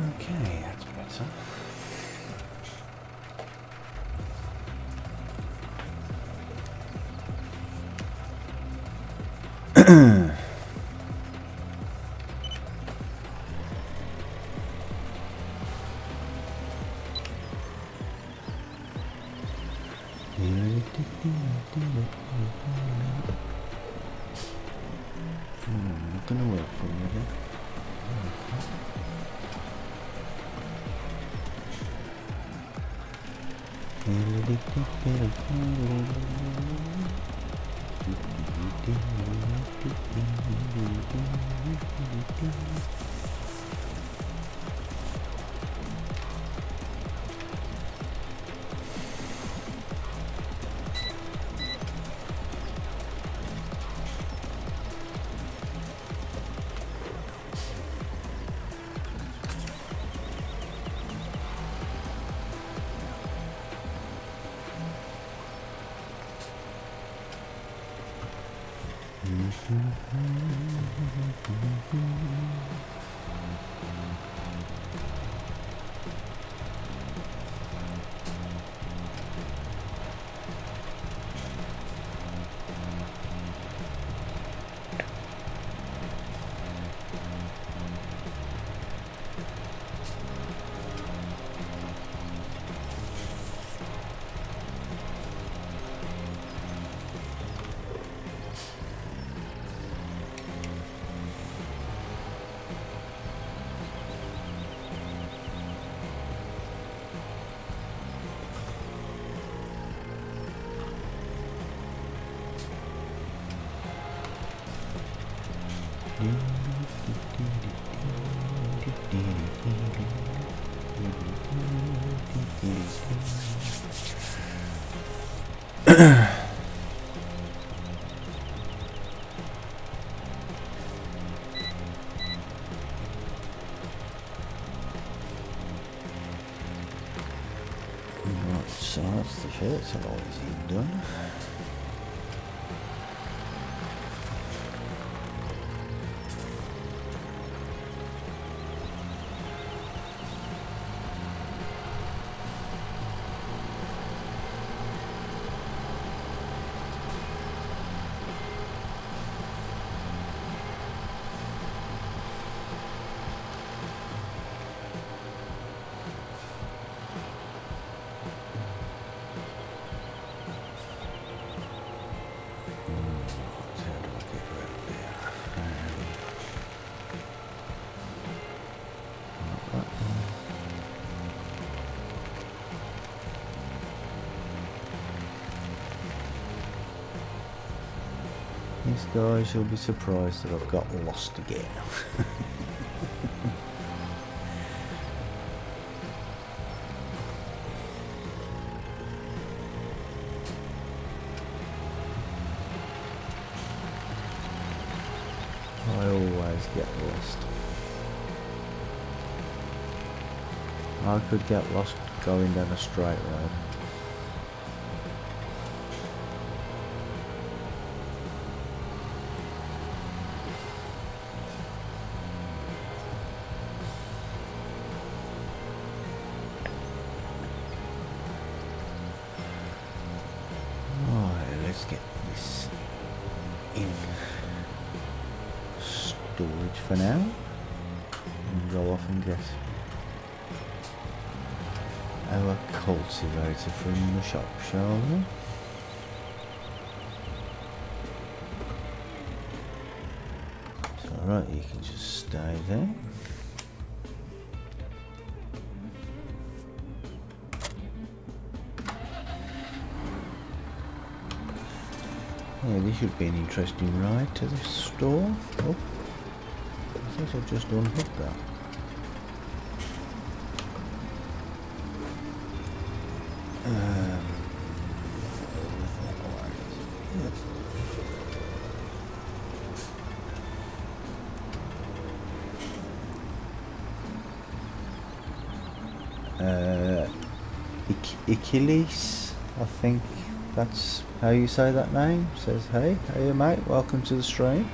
Okay, that's better. Not gonna work for me again. So that's the first I've always done. These guys, you'll be surprised that I've got lost again. I always get lost. I could get lost going down a straight road. Right, let's get this in storage for now and go off and get our cultivator from the shop, shall we? It's alright, you can just stay there. Yeah, this should be an interesting ride to the store. Oh, I think I've just unhooked that. Achilles, I think that's how you say that name. Says, hey mate, welcome to the stream.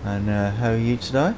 And how are you today?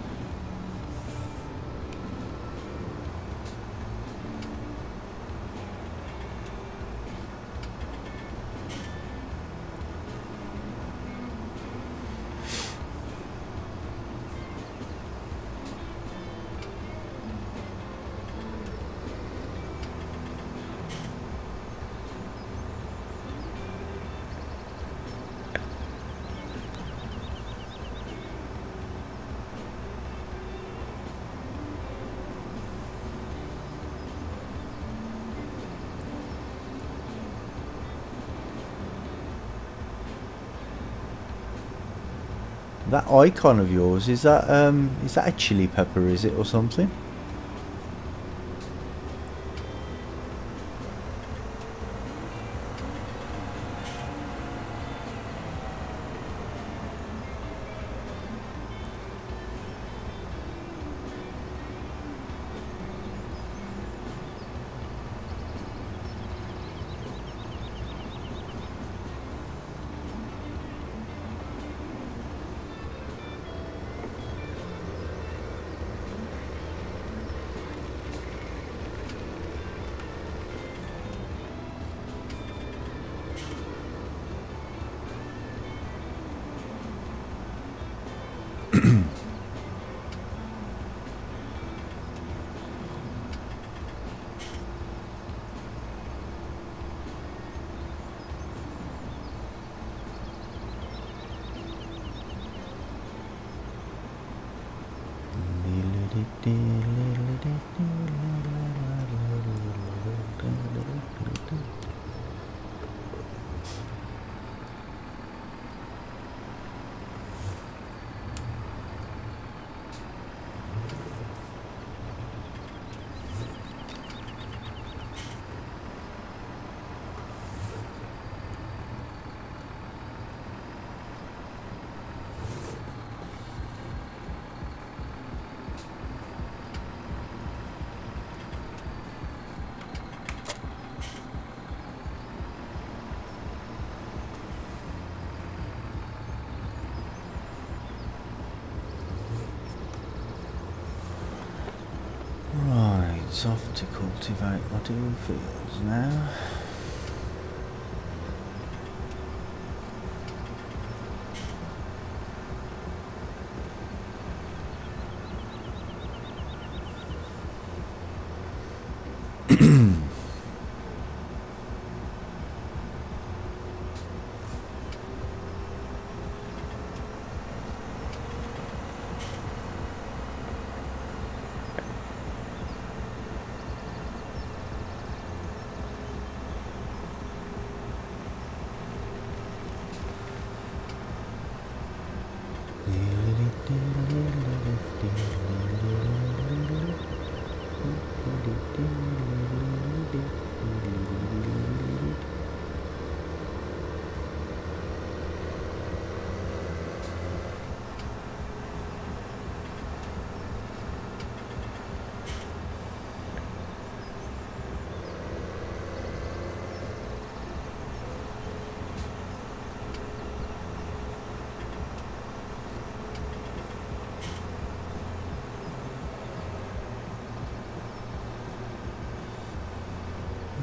That icon of yours, is that a chili pepper, is it, or something? It's off to cultivate OnTheHills now.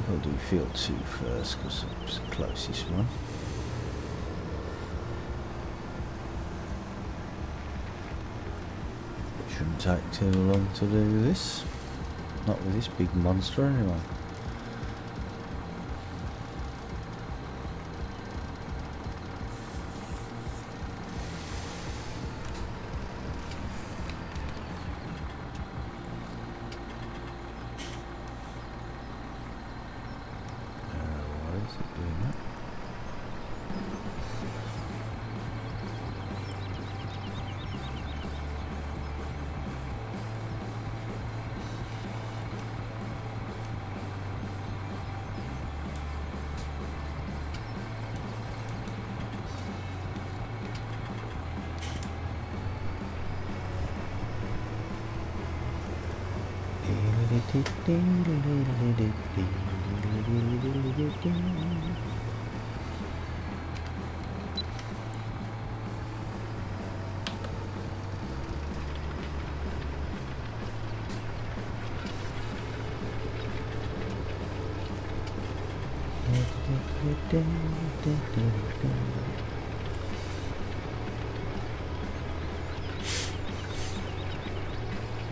I'll do field 2 first because it's the closest one. Shouldn't take too long to do this. Not with this big monster anyway.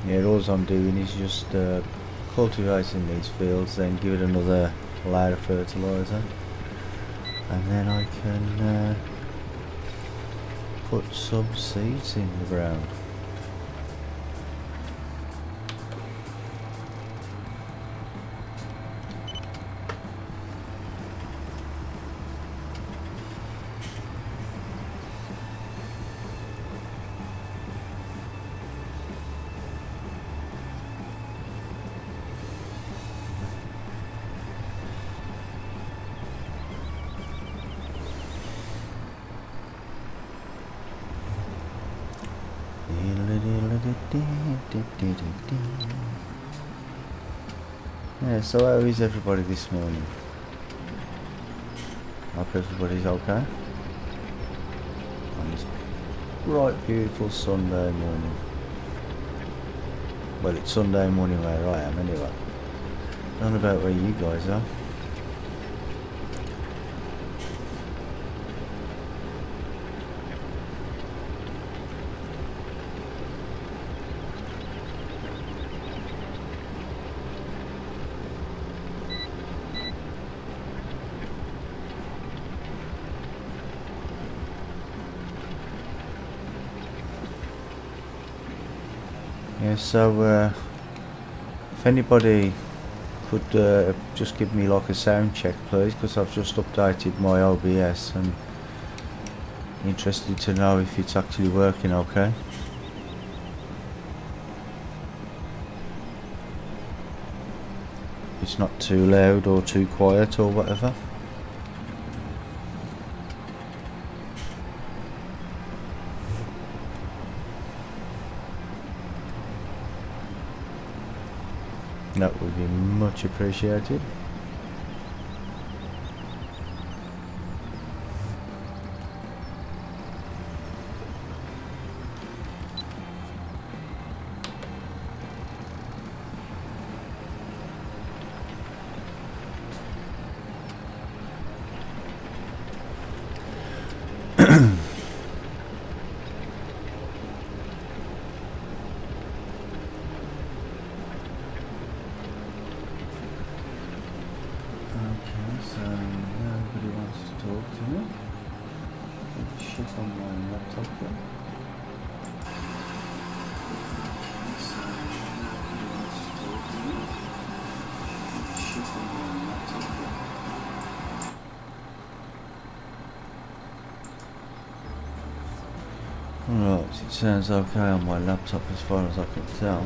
Yeah, all I'm doing is just cultivating these fields, then give it another layer of fertiliser, and then I can put some seeds in the ground. Yeah, so how is everybody this morning? Hope everybody's okay on this bright, beautiful Sunday morning. Well, it's Sunday morning where I am anyway. Don't know about where you guys are. Yeah, so if anybody could just give me like a sound check please, because I've just updated my OBS and interested to know if it's actually working okay. It's not too loud or too quiet or whatever. That would be much appreciated. Right, it sounds okay on my laptop as far as I can tell.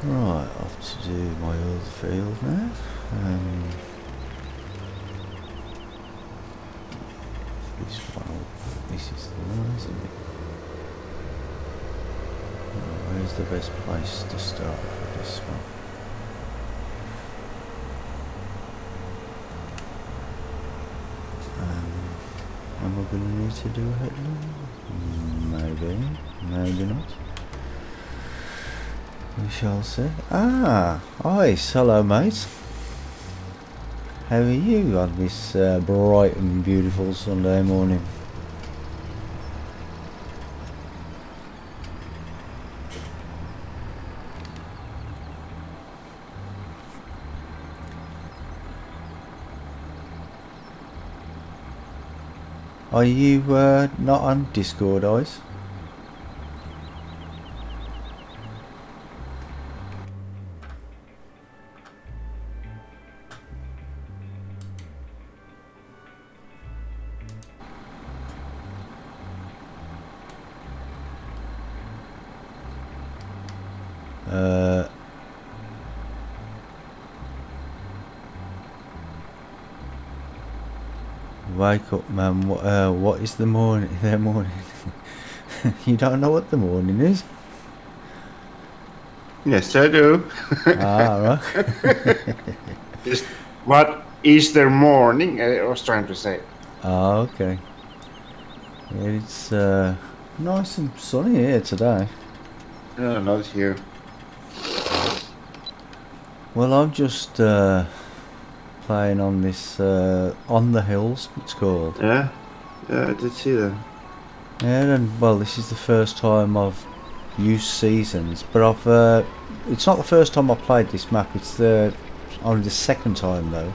Right, off to do my other field now. This one, this is the one, isn't it? Where's the best place to start for this one? Am I going to need to do a headline? Maybe, maybe not. We shall see. Ah, ice. Hello, mate. How are you on this bright and beautiful Sunday morning? Are you not on Discord, Ice? Wake up, man. What is the morning? Their morning? You don't know what the morning is? Yes, I do. Ah, right. What is their morning? I was trying to say. Ah, okay. Yeah, it's nice and sunny here today. No, not here. Well, I'm just playing on this On the Hills, it's called. Yeah, I did see that. Yeah, and well, this is the first time I've used seasons, but I've it's not the first time I played this map. It's only the second time though,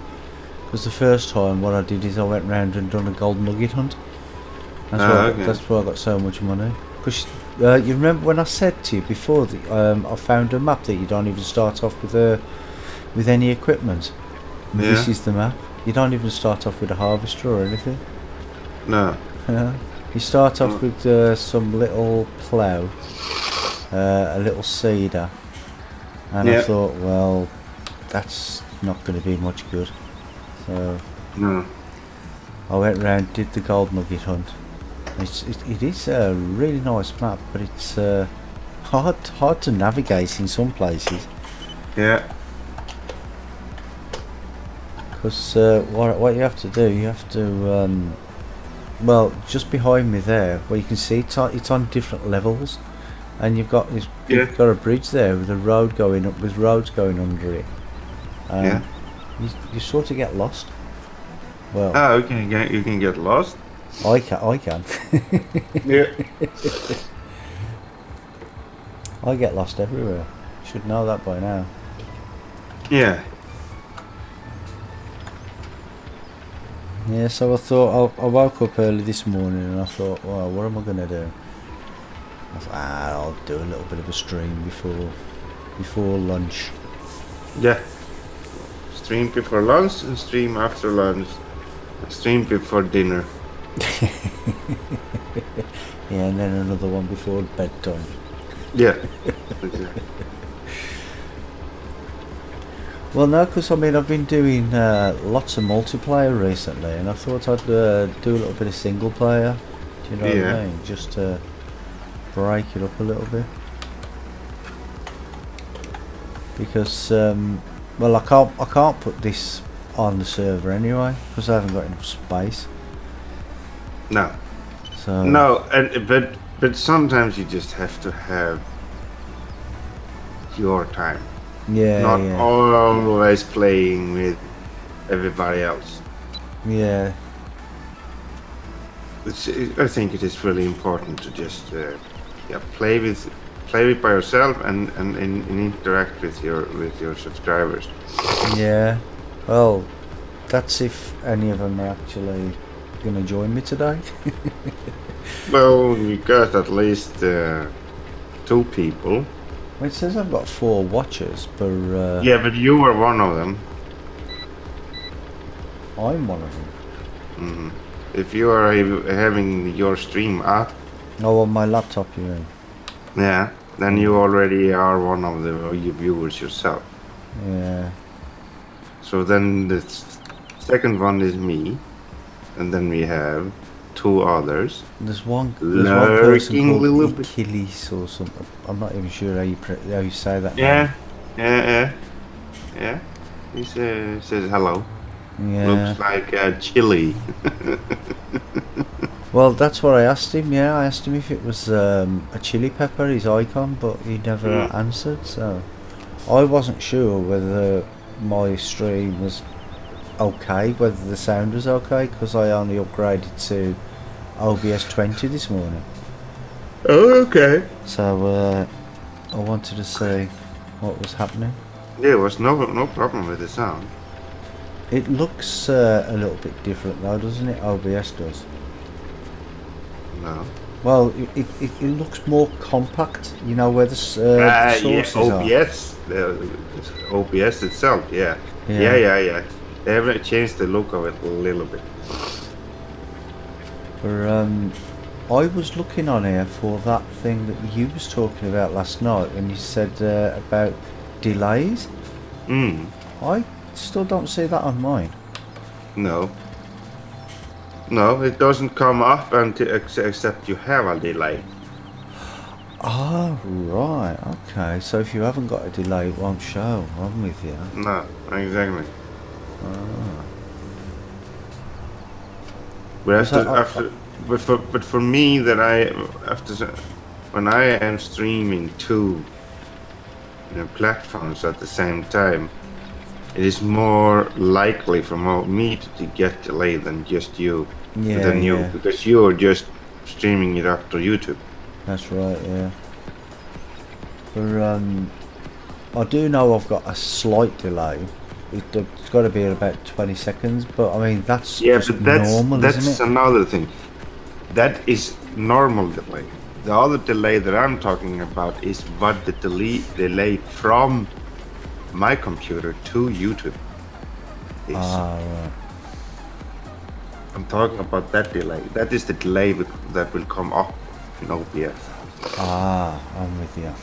because the first time what I did is I went round and done a gold nugget hunt. That's why I got so much money. Because you remember when I said to you before that I found a map that you don't even start off with any equipment. Yeah. This is the map. You don't even start off with a harvester or anything. No. You start off with some little plough, a little seeder, and I thought, well, that's not going to be much good. So no. I went round, did the gold nugget hunt. It is a really nice map, but it's hard to navigate in some places. Yeah. Because what you have to do, you have to well, just behind me there, where you can see it's on different levels, and you've got a bridge there with a road going up, with roads going under it. Yeah. You sort of get lost. Well. Oh, you can get lost. I can. Yeah. I get lost everywhere. You should know that by now. Yeah. Yeah, so I thought, I woke up early this morning and I thought, well, what am I going to do? I thought, I'll do a little bit of a stream before lunch. Yeah. Stream before lunch and stream after lunch. Stream before dinner. Yeah, and then another one before bedtime. Yeah. Exactly. Well, no, because I mean I've been doing lots of multiplayer recently, and I thought I'd do a little bit of single player. Do you know what I mean? Just to break it up a little bit. Because well, I can't put this on the server anyway because I haven't got enough space. No. So no, but sometimes you just have to have your time. Yeah. Not always playing with everybody else. Yeah. I think it is really important to just play with by yourself and interact with your subscribers. Yeah. Well, that's if any of them are actually going to join me today. Well, we got at least 2 people. It says I've got 4 watchers, but yeah, but you were one of them. I'm one of them. Mm-hmm. If you are having your stream up, oh, on my laptop, you mean? Yeah, then you already are one of the viewers yourself. Yeah. So then the second one is me, and then we have 2 others. There's one person called bit. Achilles or something. I'm not even sure how you say that. Yeah, yeah. He says hello. Yeah. Looks like chili. Well, that's what I asked him. Yeah, I asked him if it was a chili pepper, his icon, but he never answered. So I wasn't sure whether my stream was okay, whether the sound was okay, because I only upgraded to OBS 20 this morning. Oh, okay. So I wanted to see what was happening. There was no problem with the sound. It looks a little bit different though, doesn't it? OBS does. No. Well, it looks more compact, you know, where the sources OBS, OBS itself, yeah. They have changed the look of it a little bit. But I was looking on here for that thing that you was talking about last night when you said about delays. I still don't see that on mine. No, it doesn't come up until except you have a delay. Ah, right, okay. So if you haven't got a delay, it won't show. I'm with you. No, exactly. Ah. But for me, that when I am streaming 2 platforms at the same time, it is more likely for me to get delayed than just you. Because you are just streaming it after YouTube. That's right, yeah. But I do know I've got a slight delay. It's got to be at about 20 seconds, but I mean that's normal, that's isn't it? another thing. That is normal delay. The other delay that I'm talking about is what the delay from my computer to YouTube is. Ah, right. I'm talking about that delay. That is the delay that will come up in OBS. Ah, I'm with you.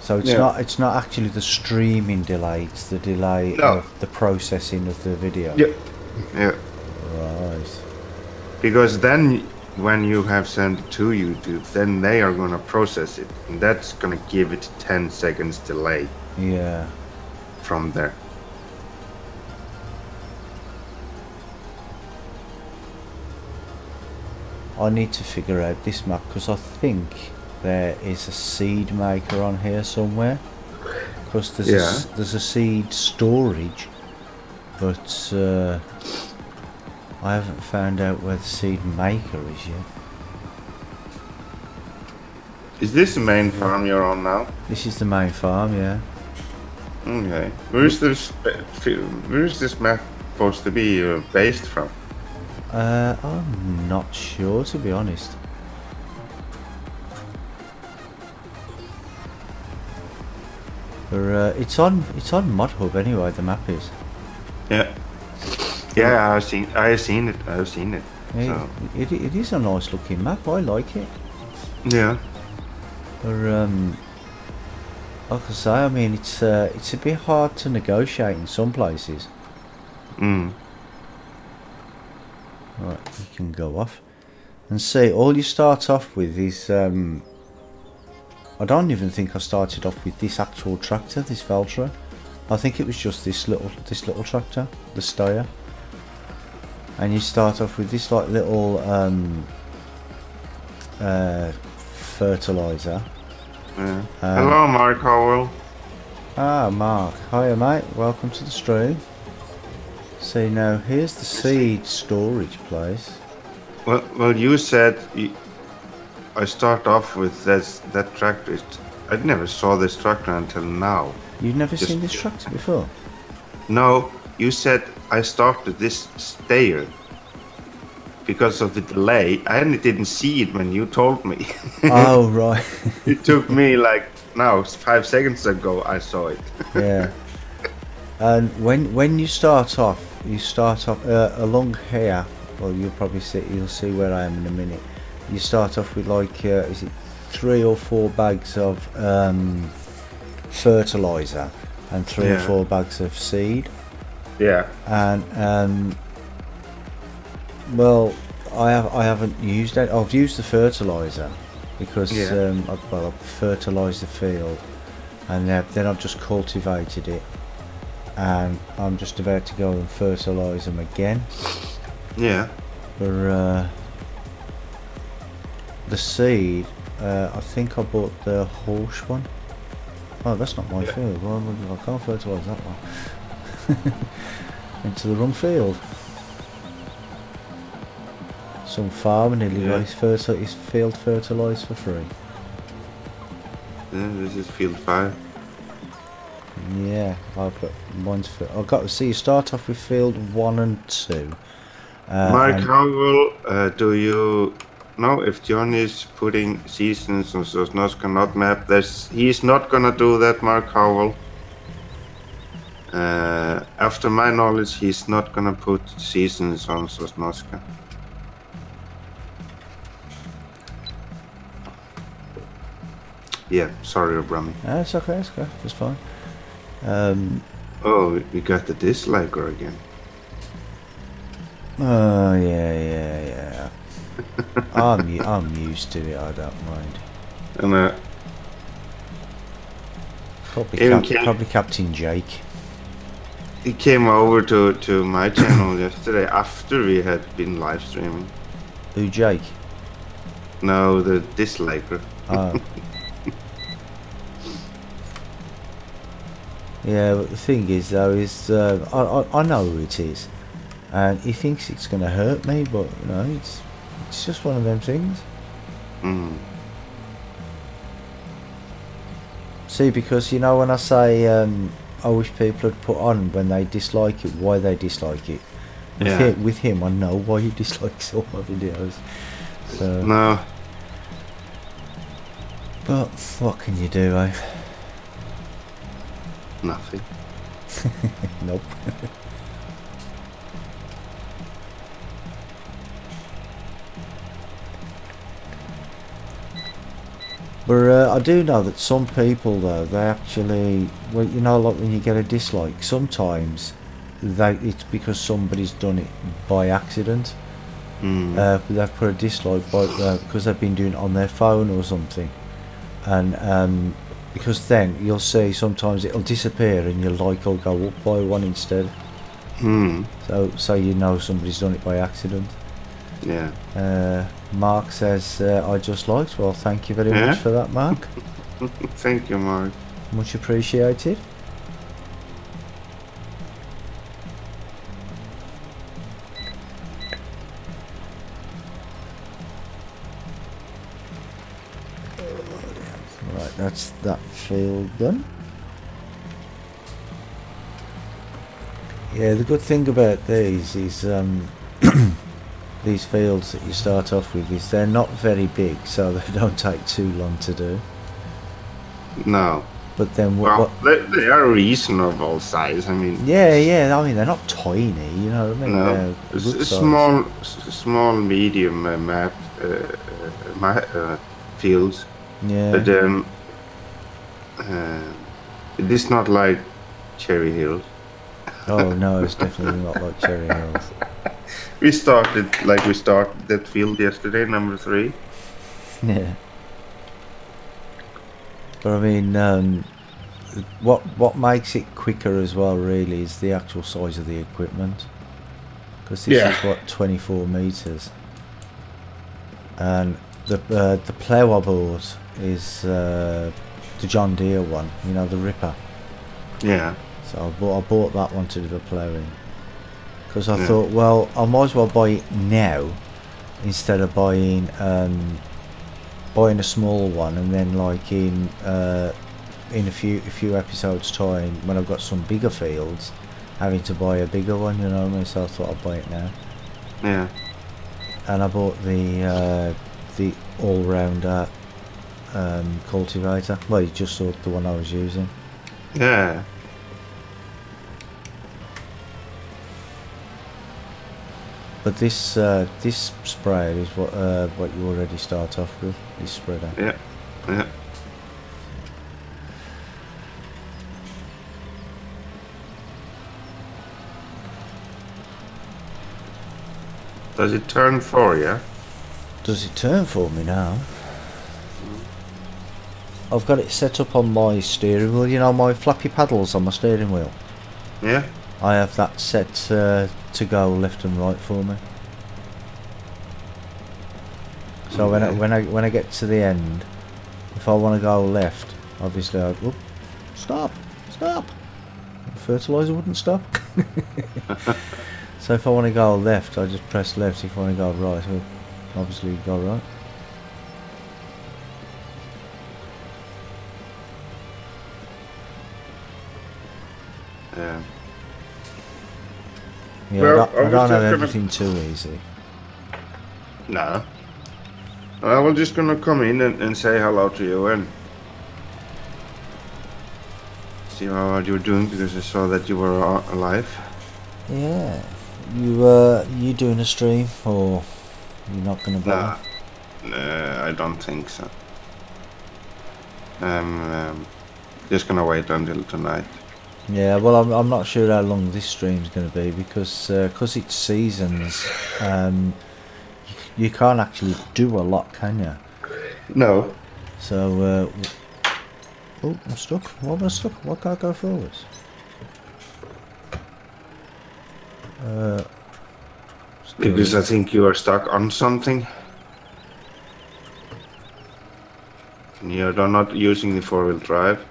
So it's not actually the streaming delay, it's the delay of the processing of the video. Yeah. Yeah. Right. Because then when you have sent it to YouTube, then they are gonna process it, and that's gonna give it 10 seconds delay. Yeah. From there. I need to figure out this map because I think there is a seed maker on here somewhere. Because there's a seed storage, but I haven't found out where the seed maker is yet. Is this the main farm you're on now? This is the main farm, yeah. Okay. Where's this map supposed to be based from? I'm not sure, to be honest. But it's on Mod Hub anyway. The map is. Yeah. Yeah, I've seen it. Yeah, so. It is a nice looking map. I like it. Yeah. But like I say, I mean, it's a bit hard to negotiate in some places. Mm. Right, you can go off and see. All you start off with is I don't even think I started off with this actual tractor, this Valtra. I think it was just this little tractor, the Steyr. And you start off with this like little fertilizer. Yeah. Hello, Mark Howell. Ah, Mark. Hiya, mate. Welcome to the stream. See, now here's the seed storage place. Well, you said I start off with that tractor. I never saw this tractor until now. You've never seen this tractor before? No, you said I started this Steyr because of the delay. I didn't see it when you told me. Oh, right. It took me like 5 seconds ago I saw it. Yeah. And when you start off along here. Well, you'll see where I am in a minute. You start off with like is it 3 or 4 bags of fertilizer and 3 or 4 bags of seed. Yeah. And well, I haven't used it. I've used the fertilizer because I've fertilized the field, and then I've just cultivated it, and I'm just about to go and fertilize them again. Yeah. For the seed, I think I bought the horse one. Oh, that's not my field. Well, I can't fertilise that one. Into the wrong field. Some farmer nearly got his field fertilised for free. Yeah, this is field 5. Yeah, I've got to see. You start off with field 1 and 2. Mark Howell, do you know if John is putting seasons on Sosnoska not map? He's not gonna do that, Mark Howell. After my knowledge, he's not gonna put seasons on Sosnoska. Yeah, sorry, Abrami. It's okay, it's okay, it's fine. Oh, we got the disliker again. Oh yeah. I'm used to it. I don't mind. And probably Captain Jake. He came over to my channel yesterday after we had been live streaming. Who, Jake? No, the disliker. Oh. Yeah, but the thing is though is I know who it is, and he thinks it's going to hurt me, but you know it's just one of them things. Mm. See, because you know when I say I wish people had put on when they dislike it, why they dislike it. With him, I know why he dislikes all my videos. So no. But what can you do, eh? Nothing. Nope. But I do know that some people though, they actually, well, you know, like when you get a dislike, sometimes it's because somebody's done it by accident. They've put a dislike because they've been doing it on their phone or something, and because then you'll see sometimes it'll disappear and your like will go up by one instead. So you know somebody's done it by accident. Yeah. Mark says I just liked. Well, thank you very much for that, Mark. Thank you, Mark. Much appreciated. Right, that's that field done. Yeah, the good thing about these is these fields that you start off with is they're not very big, so they don't take too long to do. No. But then they are reasonable size. I mean. Yeah. I mean, they're not tiny. You know what I mean? No. Small, medium fields. Yeah. But it is not like Cherry Hills. Oh no, it's definitely not like Cherry Hills. We started that field yesterday, number 3. Yeah. But I mean, what makes it quicker as well, really, is the actual size of the equipment. Because this is what 24 meters, and the plough board is the John Deere one. You know, the Ripper. Yeah. So I bought that one to do the ploughing. Because I thought, well, I might as well buy it now instead of buying a small one, and then like in a few episodes time when I've got some bigger fields, having to buy a bigger one. You know what I mean? So I thought I'd buy it now. Yeah. And I bought the all-rounder cultivator. Well, you just saw the one I was using. Yeah. But this sprayer is what you already start off with. This spreader. Yeah. Yeah. Does it turn for you? Does it turn for me now? I've got it set up on my steering wheel. You know, my flappy paddles on my steering wheel. Yeah. I have that set to go left and right for me. So when I get to the end, if I want to go left, obviously I stop. Fertilizer wouldn't stop. So if I want to go left, I just press left. If I want to go right, I obviously go right. Yeah. Yeah, Well, I don't have everything too easy. No. I was just gonna come in and say hello to you and see how you're doing, because I saw that you were alive. Yeah. You doing a stream, or you're not gonna bother? Nah, I don't think so. Just gonna wait until tonight. Yeah, well, I'm not sure how long this stream's going to be, because it's seasons. You can't actually do a lot, can you? No. So, oh, I'm stuck. Why am I stuck? Why can't I go forwards? Because I think you are stuck on something. You're not using the 4-wheel drive.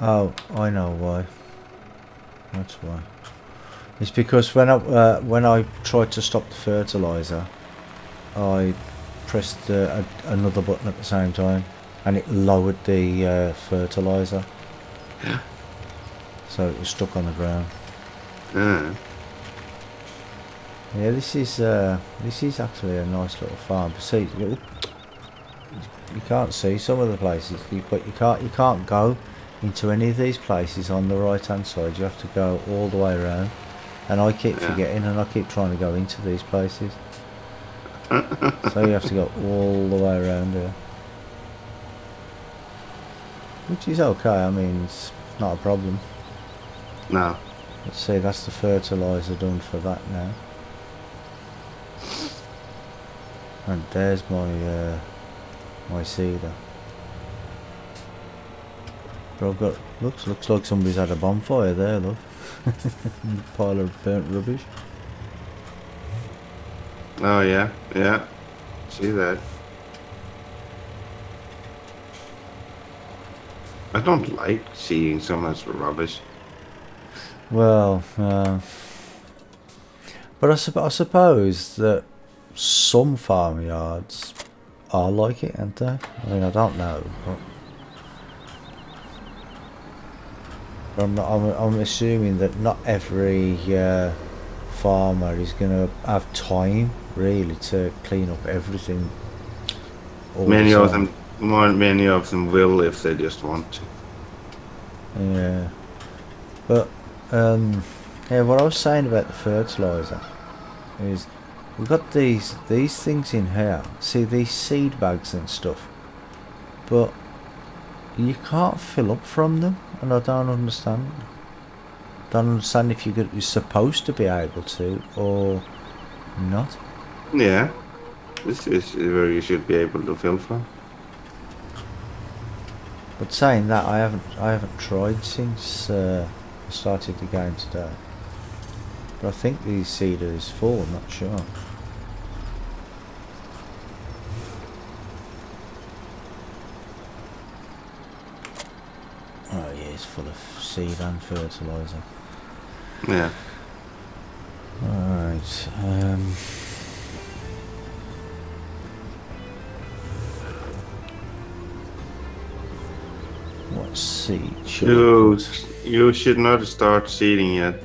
Oh, I know why. That's why. It's because when I tried to stop the fertilizer, I pressed another button at the same time, and it lowered the fertilizer. Yeah. So it was stuck on the ground. Yeah. Yeah, this is actually a nice little farm. But see, you can't see some of the places, but you can't go into any of these places on the right hand side. You have to go all the way around, and I keep forgetting, and I keep trying to go into these places. So you have to go all the way around here, which is okay. I mean, it's not a problem. No. Let's see, that's the fertilizer done for that now. And there's my my cedar. But I've got looks like somebody's had a bonfire there, look. Pile of burnt rubbish. Oh yeah, yeah. See that? I don't like seeing so much rubbish. Well, but I suppose that some farmyards are like it, aren't they? I mean, I don't know, but I'm assuming that not every farmer is going to have time really to clean up everything. Many of them will if they just want to. Yeah, but yeah, what I was saying about the fertilizer is we've got these things in here. See these seed bags and stuff, but you can't fill up from them, and I don't understand. Don't understand if you're supposed to be able to or not. Yeah, this is where you should be able to fill from. But saying that, I haven't tried since I started the game today. But I think the cedar is full. I'm not sure. Oh yeah, it's full of seed and fertilizer. Yeah. Alright, what seed should you should not start seeding yet.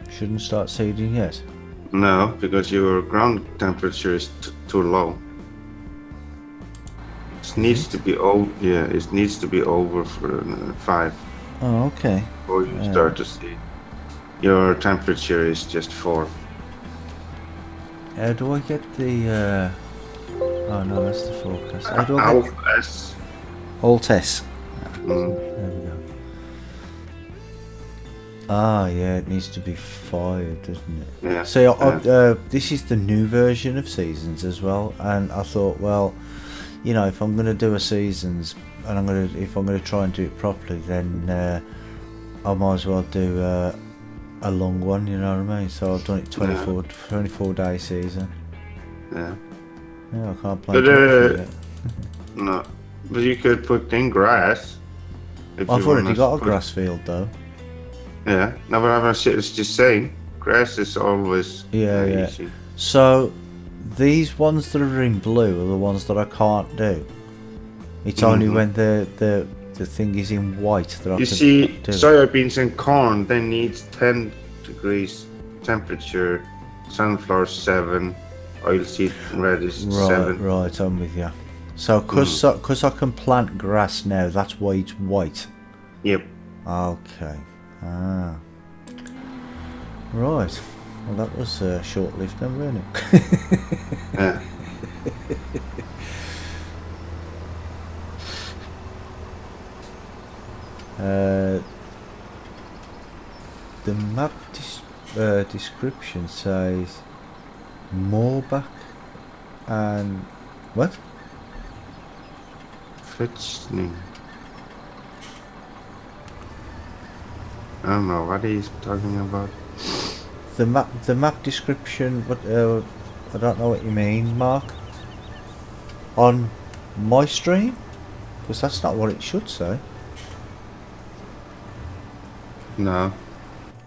Shouldn't start seeding yet? No, because your ground temperature is too low. It needs to be over. Yeah, it needs to be over for 5. Oh, okay. Before you start to seed. Your temperature is just 4. Do I get the? Oh no, that's the forecast. How do I get? Alt S. Alt S. Mm. There we go. Ah, yeah, it needs to be 5, doesn't it? Yeah. So this is the new version of Seasons as well, and I thought, well, you know, if I'm going to do a Seasons, and if I'm going to try and do it properly, then I might as well do a long one. You know what I mean? So I've done it 24 day season. Yeah. Yeah, I can't play. But no, but you could put in grass. I've already got a grass field though. Yeah, no, but I'm just saying, grass is always easy. So these ones that are in blue are the ones that I can't do. It's only when the thing is in white that I can see, do. soybeans and corn, they need 10 degrees temperature. Sunflower 7, oilseed radish 7. Right, I'm with you. So because I can plant grass now, that's why it's white. Yep. Okay. Ah. Right. Well, that was short-lived then, wasn't it? Yeah. The map description says Moorbach and what? Fetching. I don't know what he's talking about. The map description. What? I don't know what you mean, Mark. On my stream, because that's not what it should say. No,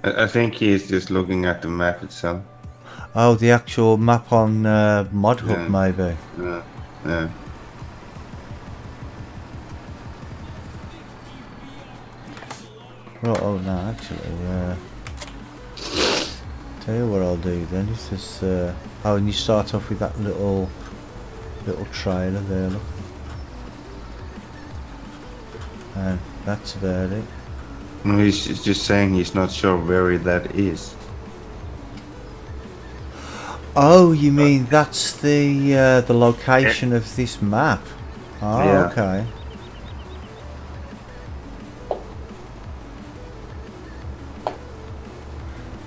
I think he's just looking at the map itself. Oh, the actual map on Mod Hub, maybe. Yeah. Yeah. Right, oh no, actually, tell you what I'll do then, is this, oh, and you start off with that little trailer there, look. And that's about it. No, he's just saying he's not sure where that is. Oh, you mean that's the location of this map? Oh, yeah. Okay.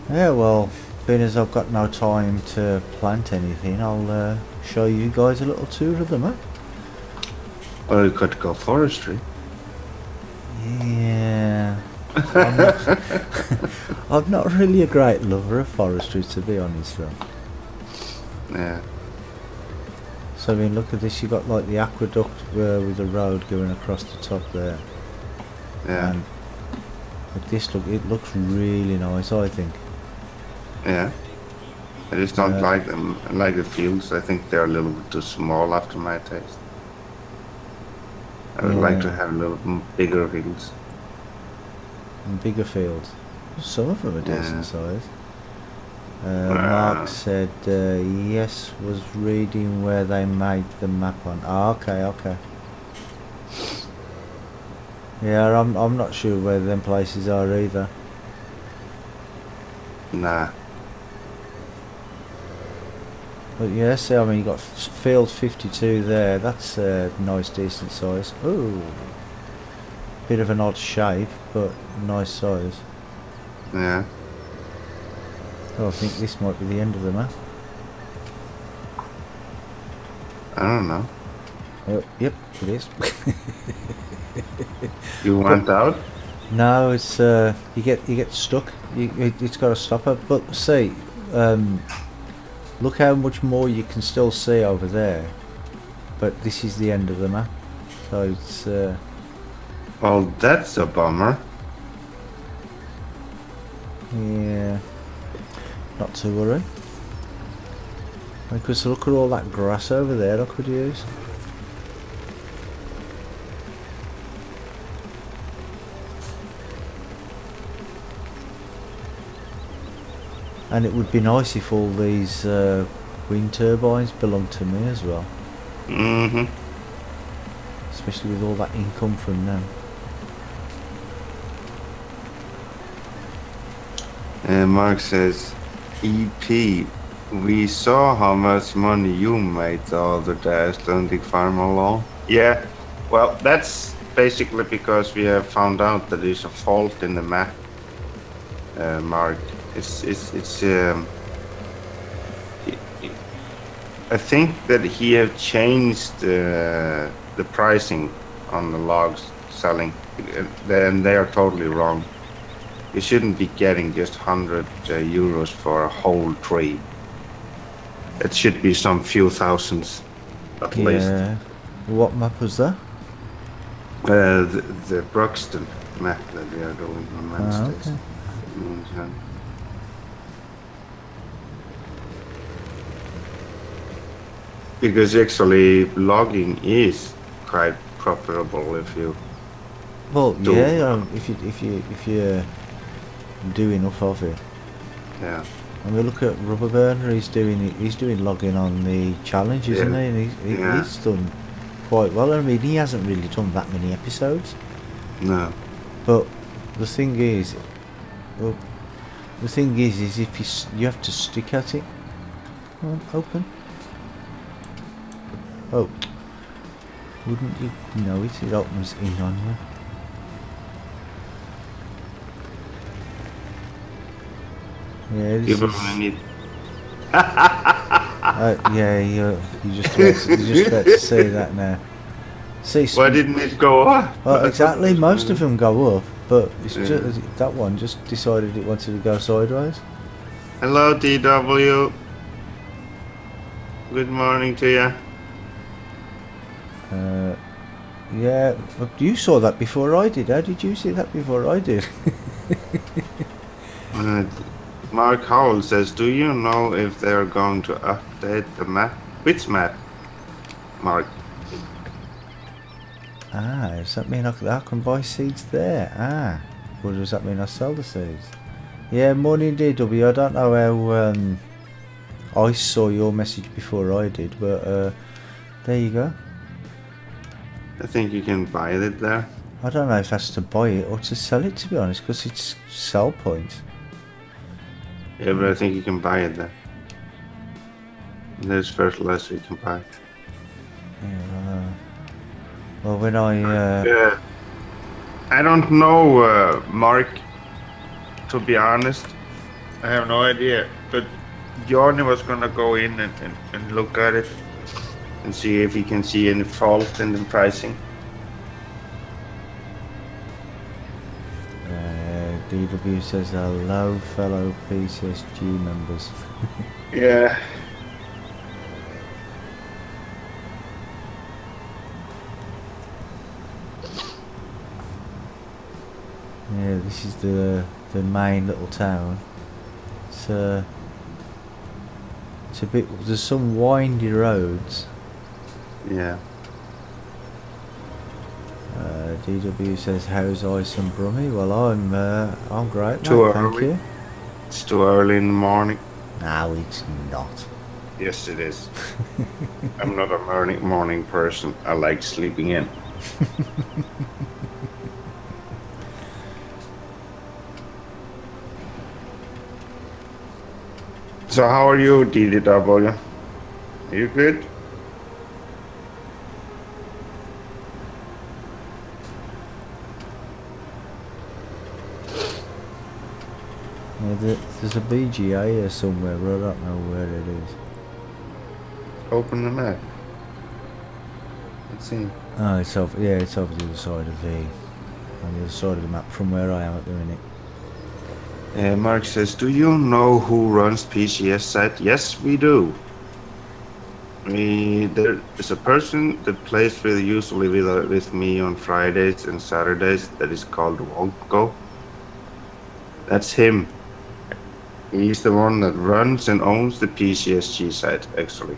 Yeah, well, being as I've got no time to plant anything, I'll show you guys a little tour of the map. Or you could go forestry. Yeah. I'm not really a great lover of forestry, to be honest though. Yeah. So I mean, look at this, you got like the aqueduct with the road going across the top there. Yeah. And but this it looks really nice, I think. Yeah. I just don't like them. I like the fields. I think they're a little bit too small after my taste. I would like to have a little bigger fields. And bigger fields. Some of them are decent size. Mark said yes, was reading where they made the map on. Okay. Yeah, I'm not sure where them places are either. Nah. But yeah, see, I mean, you got field 52 there. That's a nice, decent size. Ooh, bit of an odd shape, but nice size. Yeah. Oh, I think this might be the end of the map. I don't know. Oh, yep, it is. You went out? No, it's you get stuck. It's got a stopper. But see, look how much more you can still see over there. But this is the end of the map, so it's. Well, that's a bummer. Yeah, not to worry. Because look at all that grass over there I could use. And it would be nice if all these wind turbines belonged to me as well. Mm-hmm. Especially with all that income from them. Mark says, EP, we saw how much money you made the other day, Icelandic farm alone. Yeah, well, that's basically because we have found out that there's a fault in the map, Mark. I think that he have changed the pricing on the logs selling, and they are totally wrong. You shouldn't be getting just 100 euros for a whole tree. It should be some few thousands at least. What map was that? The Bruxton map that we are doing on Wednesdays. Okay. Because actually logging is quite profitable if you. Well, yeah, if you do enough of it. Yeah. And we look at Rubber Burner. He's doing logging on the challenge, isn't he? And he's done quite well. I mean, he hasn't really done that many episodes. No. But the thing is, is if you have to stick at it. Come on, open. Oh, wouldn't you know it? It opens in on you. Yeah, this you is... probably need. yeah, you just about to say that now. See, why didn't it go up? Well, exactly. Most of them go up, but it's just that one just decided it wanted to go sideways. Hello, DW. Good morning to you. Yeah, but you saw that before I did. How did you see that before I did? Mark Howell says, do you know if they're going to update the map? Which map, Mark? Does that mean I can buy seeds there? Or does that mean I sell the seeds? Yeah, morning DW. I don't know how I saw your message before I did, but there you go. I think you can buy it there. I don't know if that's to buy it or to sell it, to be honest, because it's sell points. Yeah, but I think you can buy it there. There's fertilizer you can buy. Yeah, well, when I... Yeah. I don't know, Mark, to be honest. I have no idea. But Johnny was gonna go in and look at it and see if he can see any fault in the pricing. DW says hello, fellow PCSG members. Yeah. Yeah, this is the main little town. It's a bit. There's some windy roads. Yeah. DW says, "How's Ice and Brummy?" Well, I'm great, Too mate, thank early. you. It's too early in the morning. No, it's not. Yes, it is. I'm not a morning person. I like sleeping in. So how are you, DDW? Are you good? Yeah, there's a BGA here somewhere, but I don't know where it is. Open the map. Let's see. Oh, it's over. Yeah, it's over the other side of on the other side of the map from where I am at the minute. Mark says, do you know who runs PCS site? Yes, we do. There is a person that plays usually with me on Fridays and Saturdays that is called Wonko. That's him. He's the one that runs and owns the PCSG site, actually.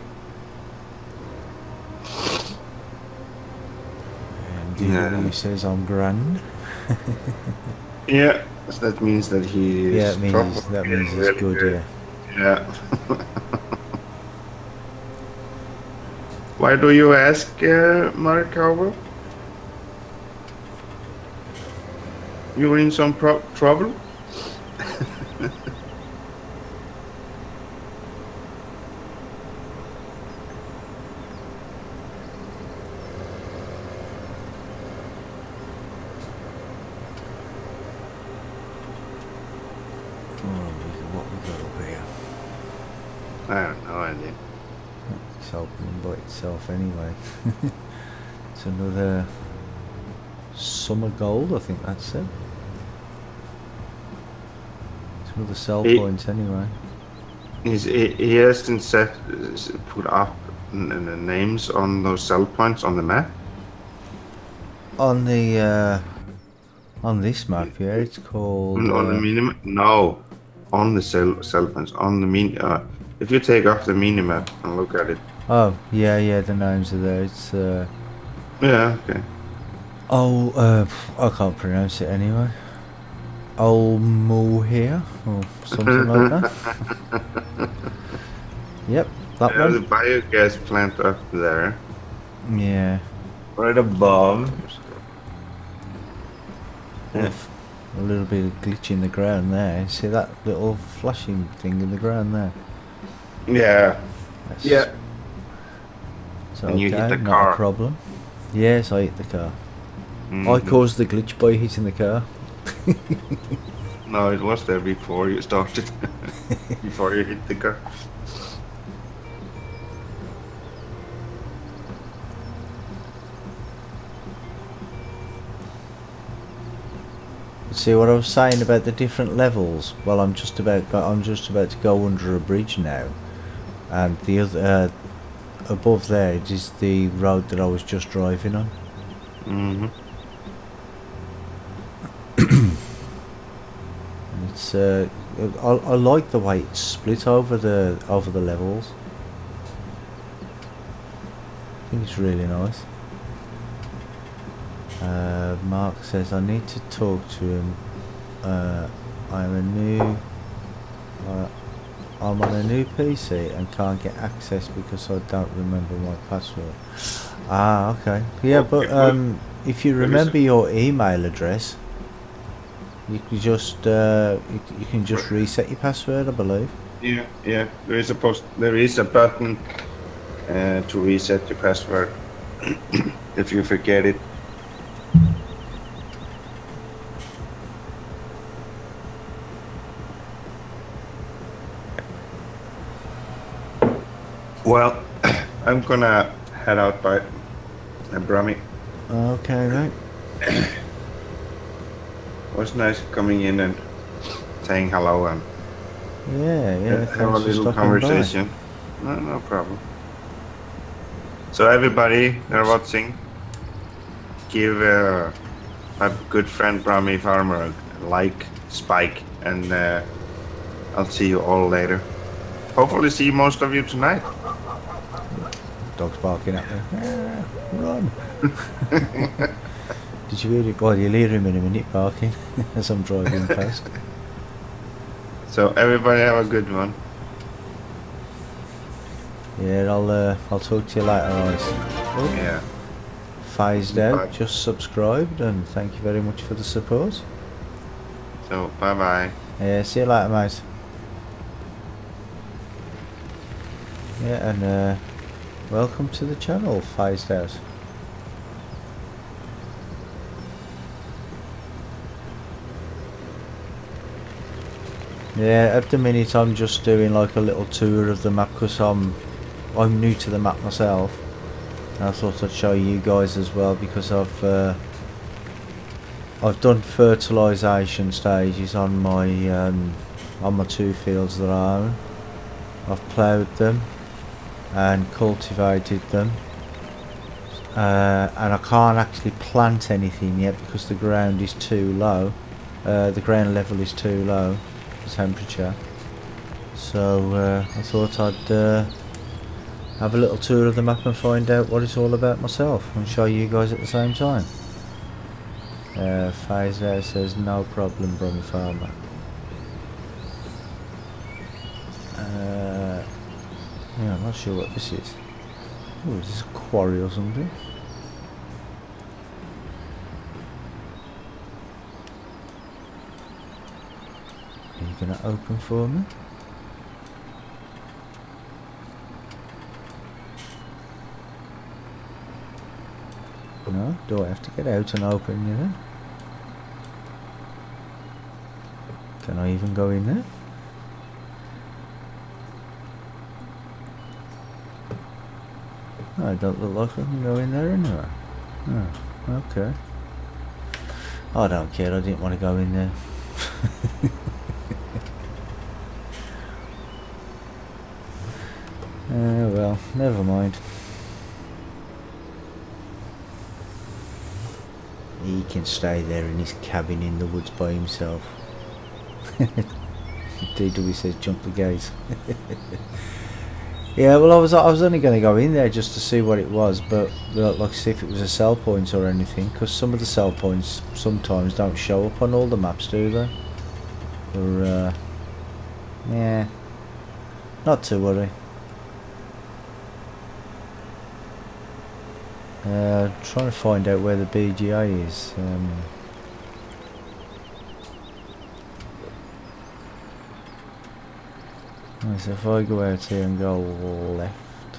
And he says I'm grand. Yeah, so that means that he is. Yeah, that means he's really good. Yeah. Why do you ask, Mark Howell? You in some trouble? What we got up here? I have no idea. It's opening by itself anyway. It's another summer gold, I think that's it. It's another sell point anyway. He hasn't put up the names on those sell points on the map? On the on this map, yeah, it's called on the minimap. No, on the sell points on the if you take off the minimap and look at it. Oh yeah, the names are there. It's yeah, okay. Oh, I can't pronounce it anyway. Olmohir or something like that. Yep, that one. There's a biogas plant up there. Yeah. Right above. Yeah. A little bit of glitch in the ground there. See that little flashing thing in the ground there? Yeah. Yeah. So and you hit the not car. A problem. Yes, I hit the car. I caused the glitch by hitting the car. No, it was there before you started. Before you hit the car. See what I was saying about the different levels? Well, I'm just about to go under a bridge now, and the other above there is the road that I was just driving on. And it's I like the way it's split over the levels. I think it's really nice. Mark says I need to talk to him. I'm on a new PC and can't get access because I don't remember my password. Ah, okay. Yeah, but if you remember your email address, you can just reset your password, I believe. Yeah. There is a button to reset your password if you forget it. Well, I'm gonna head out by Brummy. Okay, mate. It was nice coming in and saying hello and Yeah, have a thanks for little stopping by. conversation. No problem. So everybody that are watching, give my good friend Brahmi Farmer a like, spike, and I'll see you all later. Hopefully see most of you tonight. Dog's barking at me. Ah, run! Did you hear it? Well, you'll hear him in a minute barking as I'm driving past. So everybody have a good one. Yeah, I'll talk to you later, guys. Oh, Yeah. phased out, Bye. just subscribed, and thank you very much for the support. So bye bye. Yeah, see you later, mate. Yeah, and welcome to the channel, phased out. Yeah, at the minute I'm just doing like a little tour of the map because I'm new to the map myself. And I thought I'd show you guys as well because I've done fertilisation stages on my 2 fields that I own. I've ploughed them and cultivated them, and I can't actually plant anything yet because the ground is too low. The ground level is too low, the temperature. So I thought I'd have a little tour of the map and find out what it's all about myself and show you guys at the same time. Phase there says no problem, Brummy Farmer. Yeah, I'm not sure what this is. Oh, is this a quarry or something? Are you gonna open for me? No? Do I have to get out and open you then? Can I even go in there? I don't look like I can go in there anyway. Oh, okay. I don't care, I didn't want to go in there. Well, never mind. He can stay there in his cabin in the woods by himself. DW says jump the gate. Yeah, well, I was only going to go in there just to see what it was, but like see if it was a sell point or anything, because some of the sell points sometimes don't show up on all the maps, do they? Or yeah, not to worry. Trying to find out where the BGA is. So if I go out here and go left,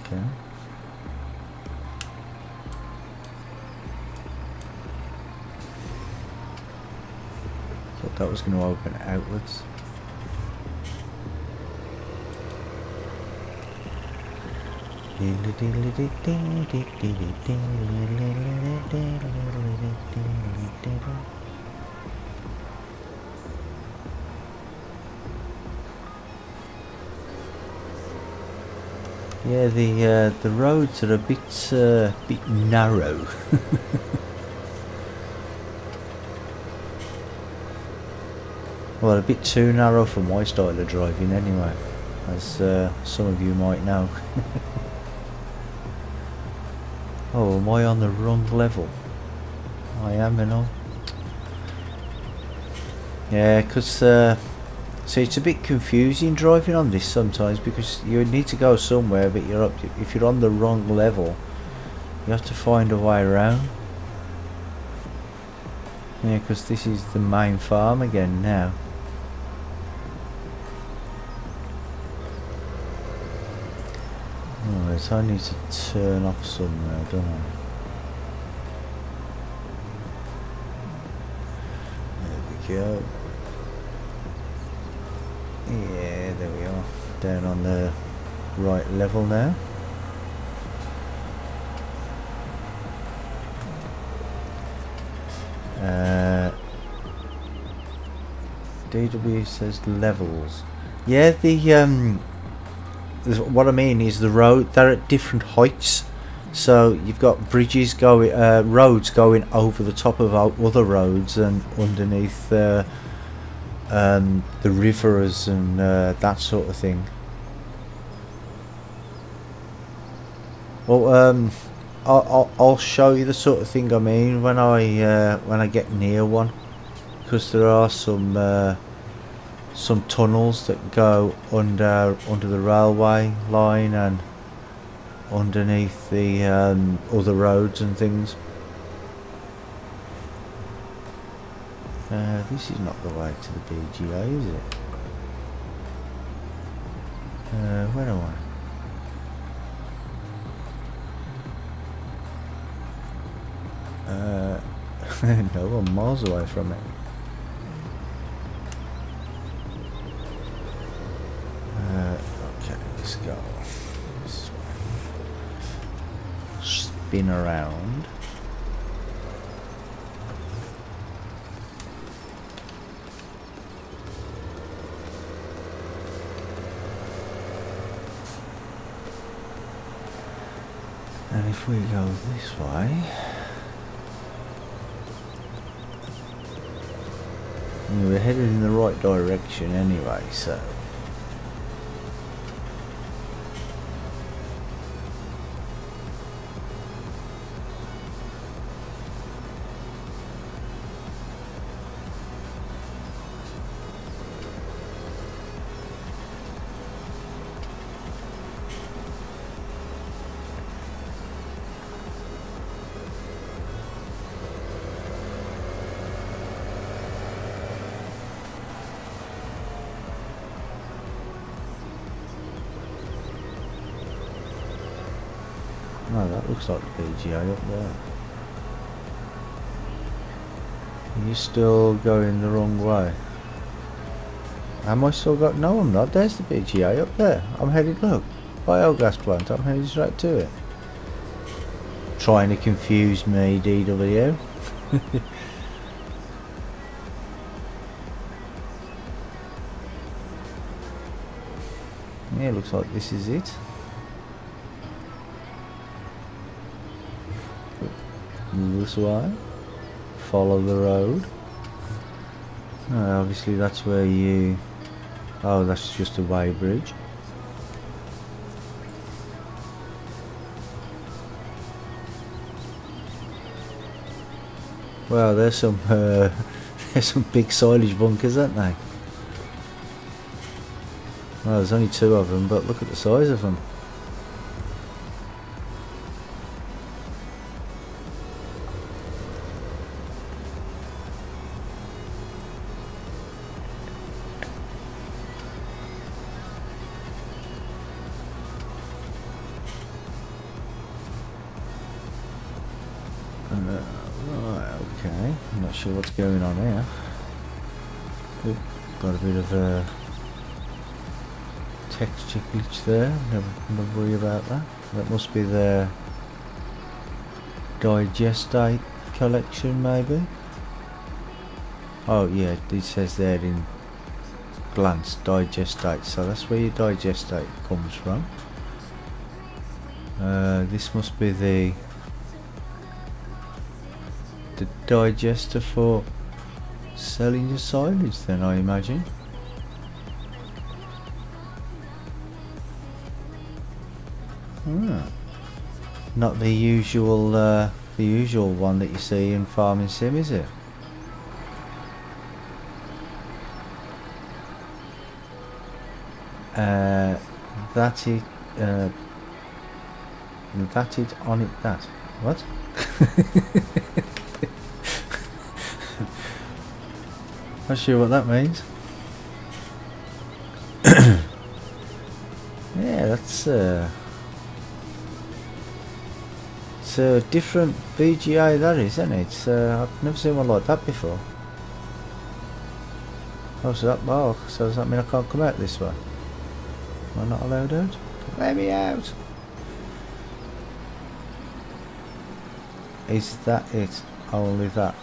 okay. Thought that was going to open outwards. Yeah, the roads are a bit narrow. Well, a bit too narrow for my style of driving anyway, as some of you might know. Oh, am I on the wrong level? I am, you know. Yeah, because see, it's a bit confusing driving on this sometimes because you need to go somewhere, but if you're on the wrong level, you have to find a way around. Yeah, because this is the main farm again now. Alright, I need to turn off somewhere, don't I? There we go. Yeah, there we are. down on the right level now. DW says levels. Yeah, what I mean is the road, they're at different heights. So you've got bridges going, roads going over the top of other roads and underneath the rivers and that sort of thing. Well, I'll show you the sort of thing I mean when I get near one, because there are some tunnels that go under the railway line and underneath the other roads and things. This is not the way to the BGA, is it? Where am I? No, I'm miles away from it. Okay, let's go this way. Spin around. And if we go this way, we're headed in the right direction anyway, so no, that looks like the BGA up there. Are you still going the wrong way? Am I still got? No, I'm not. There's the BGA up there. I'm headed, look, Biogas Plant. I'm headed straight to it. Trying to confuse me, DW. Yeah, looks like this is it. This way, follow the road. Obviously that's where you, oh, that's just a weighbridge. Well, there's some there's some big silage bunkers, aren't they? Well, there's only 2 of them, but look at the size of them. Right, okay. I'm not sure what's going on here. Oop, got a bit of a texture glitch there. Never worry about that. That must be the digestate collection, maybe. Oh yeah, it says there in glance digestate, so that's where your digestate comes from. This must be the digester for selling your silage then, I imagine. Not the usual one that you see in Farming Sim, is it? That it on it that. What? Not sure what that means. Yeah, that's it's a different BGA, that is, isn't it? It's, I've never seen one like that before. Oh, so that, oh, so does that mean I can't come out this way? Am I not allowed out? Let me out! Is that it? Only that?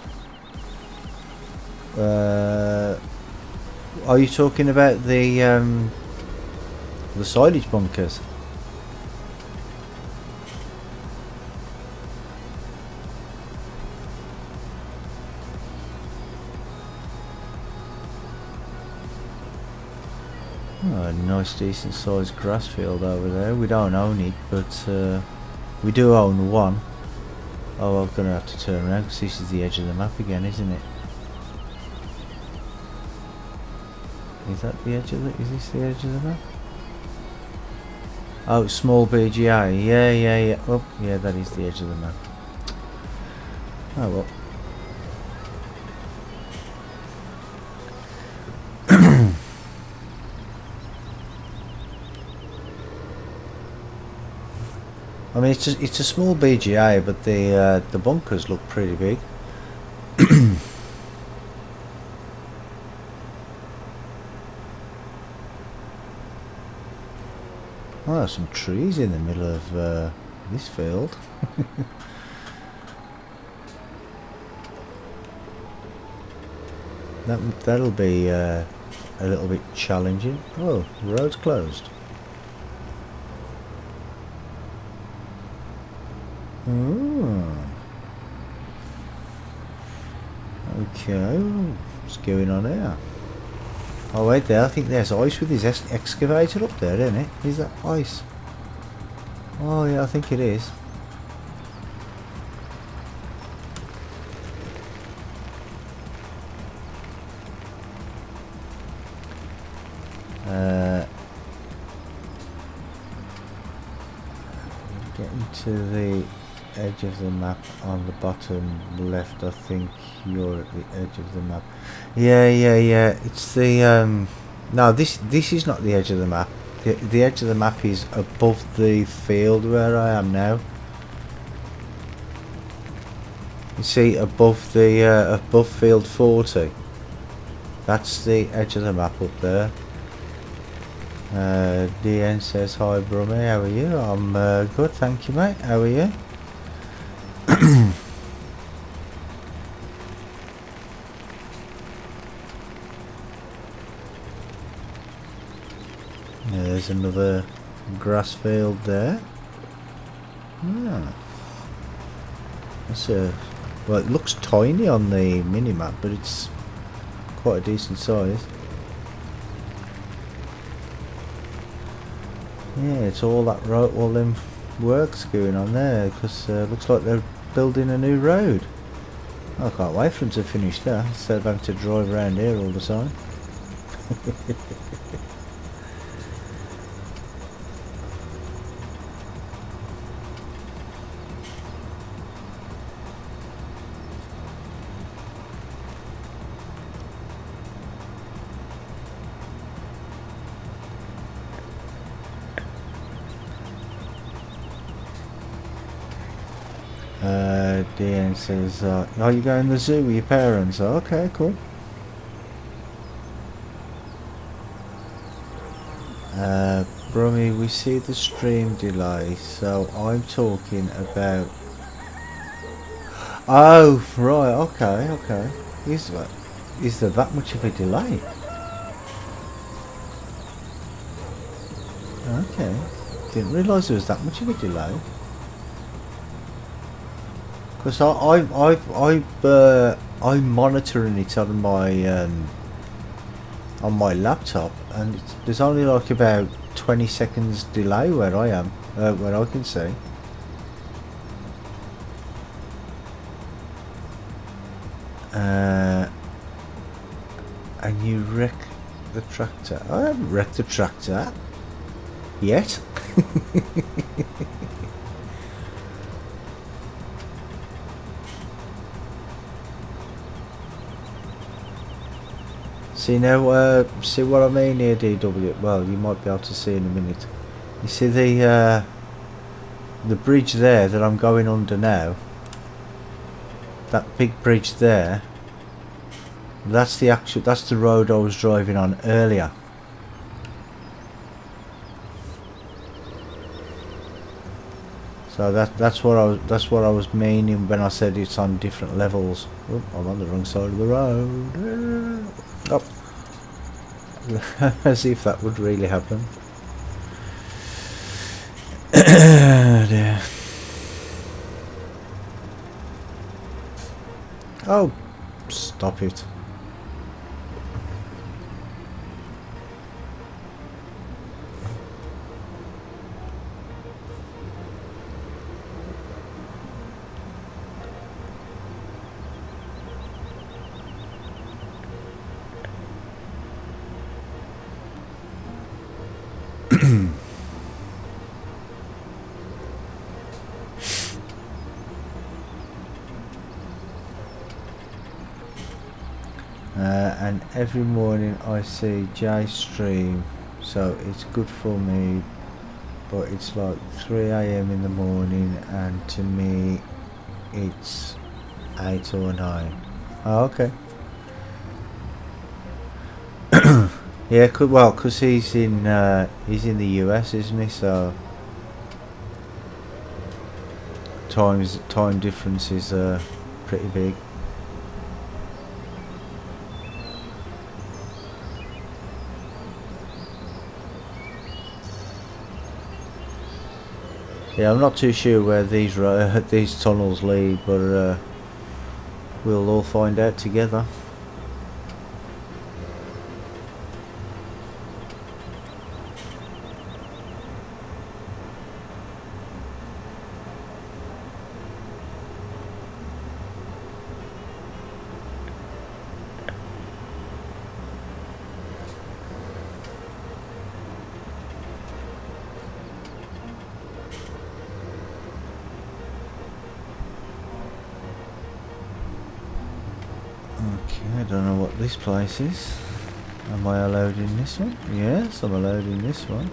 Are you talking about the silage bunkers? Oh, a nice decent sized grass field over there. We don't own it, but we do own one. Oh, I'm gonna have to turn around because this is the edge of the map again, isn't it? Is that the edge of the? Is this the edge of the map? Oh, small BGA. Yeah. Oh, yeah, that is the edge of the map. Oh well. I mean, it's a small BGA, but the bunkers look pretty big. Oh, there's some trees in the middle of this field. That'll be a little bit challenging. Oh, the road's closed. Okay, what's going on here? Oh wait there, I think there's ice with his excavator up there, isn't it? Is that ice? Oh yeah, I think it is. Getting to the edge of the map on the bottom left. I think you're at the edge of the map. Yeah. It's the no, this is not the edge of the map. The edge of the map is above the field where I am now. You see, above the above field 40. That's the edge of the map up there. DN says hi, Brummy. How are you? I'm good, thank you, mate. How are you? There's another grass field there. Ah. That's a, well, it looks tiny on the mini map, but it's quite a decent size. Yeah, it's all that all them works going on there, because looks like they're building a new road. I can't wait for them to finish that instead of having to drive around here all the time. DN says, are you going to the zoo with your parents? Oh, okay, cool. Brummy, we see the stream delay, so I'm talking about... Oh, right, okay. Is there that much of a delay? Okay, didn't realise there was that much of a delay. Because I'm monitoring it on my laptop, and there's only like about 20 seconds delay where I am, where I can see. And you wreck the tractor. I haven't wrecked the tractor yet. See now, see what I mean here, DW? Well, you might be able to see in a minute. You see the bridge there that I'm going under now? That big bridge there? That's the road I was driving on earlier. So that's what I was meaning when I said it's on different levels. Oh, I'm on the wrong side of the road. Oh. As if that would really happen. Dear. Oh, stop it. And every morning I see Jay stream, so it's good for me, but it's like 3 AM in the morning, and to me it's 8 or 9. Oh, okay. Yeah, well, because he's in the US, isn't he? So time difference is pretty big. Yeah, I'm not too sure where these tunnels lead, but we'll all find out together. Okay, I don't know what this place is. Am I allowed in this one? Yes, I'm allowed in this one.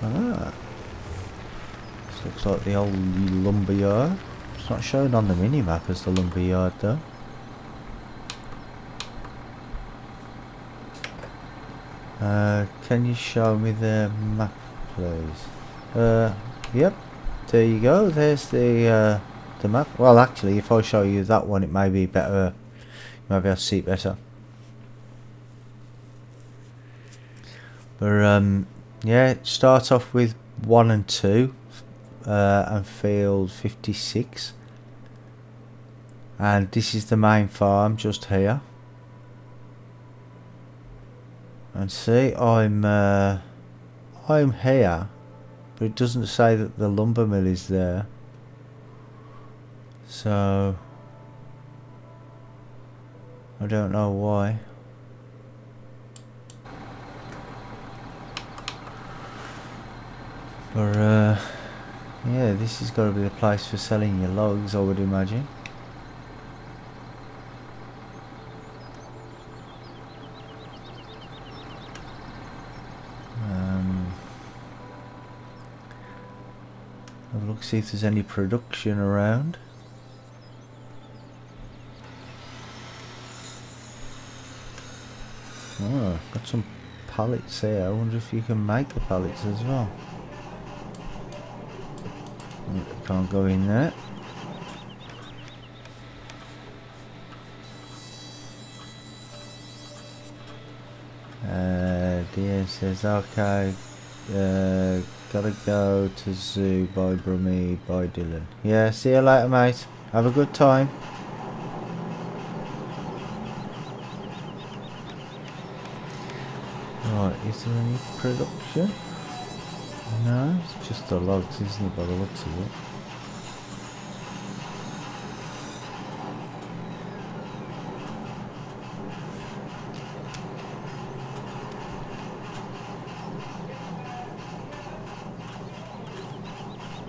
Ah, this looks like the old lumber yard. It's not shown on the mini-map as the lumber yard though. Can you show me the map, please? Yep. There you go. There's the map. Well, actually, if I show you that one, it may be better. You might be able to see it better. But yeah, it starts off with 1 and 2, and field 56. And this is the main farm just here. And see, I'm here, but it doesn't say that the lumber mill is there. So I don't know why. But yeah, this has got to be a place for selling your logs, I would imagine. Have a look, see if there's any production around. Oh, got some pallets here. I wonder if you can make the pallets as well. Can't go in there. Dear says, okay, gotta go to zoo, bye Brummy, bye Dylan. Yeah, see you later mate, have a good time. Right, is there any production? No, it's just the logs, isn't it, by the looks of it.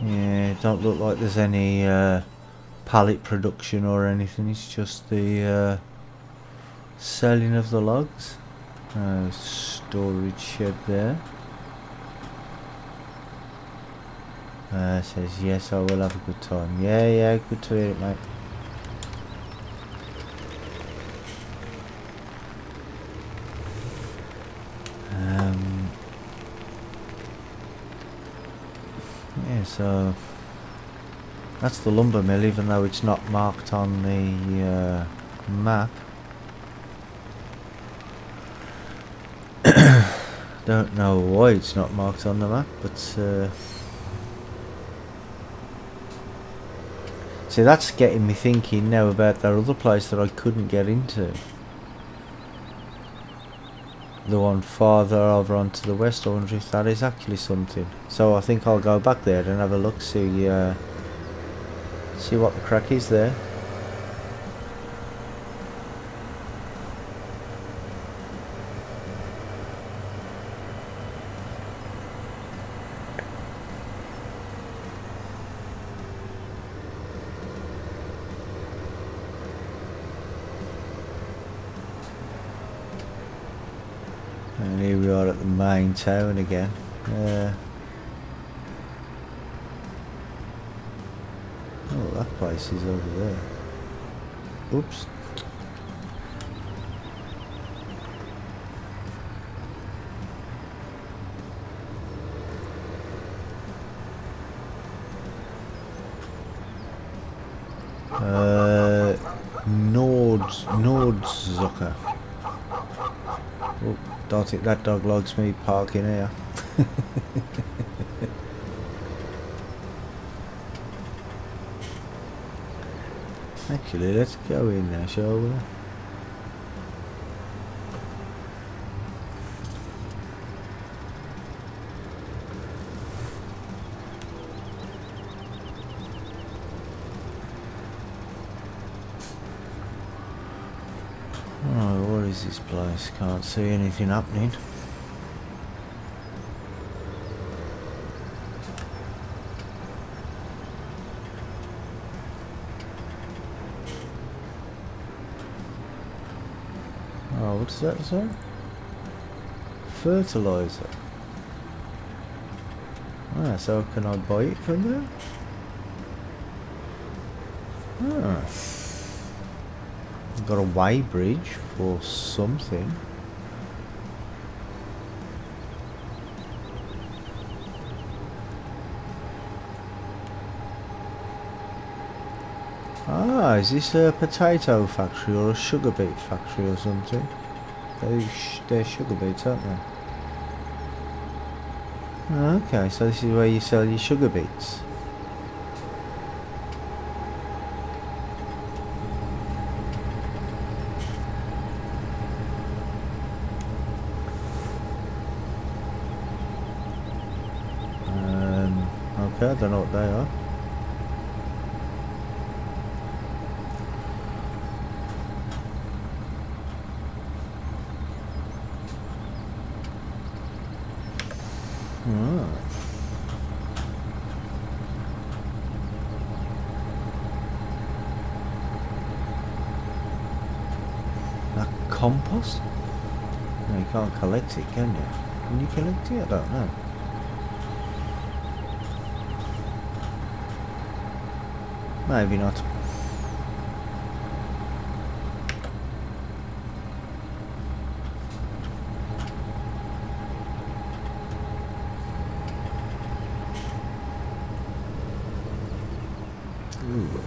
Yeah, it don't look like there's any pallet production or anything, it's just the selling of the logs. Storage shed there. Says yes, I will have a good time. Yeah, good to hear it, mate. Yeah, so that's the lumber mill, even though it's not marked on the map. Don't know why it's not marked on the map, but see, that's getting me thinking now about that other place that I couldn't get into. The one farther over onto the west. I wonder if that is actually something. So I think I'll go back there and have a look, see what the crack is there. And here we are at the main town again. Oh, that place is over there. Oops. Nordzucker. Oh, don't think that dog likes me parking here. Actually, let's go in there, shall we? Oh, what is this place? Can't see anything happening. Oh, what's that, sir? Fertilizer. Ah, so can I buy it from there? Ah. Got a way bridge for something. Ah, is this a potato factory or a sugar beet factory or something? They're sugar beets, aren't they? Okay, so this is where you sell your sugar beets. Okay, I don't know what they are. That compost? No, you can't collect it, can you? Can you collect it? I don't know. Maybe not. Ooh.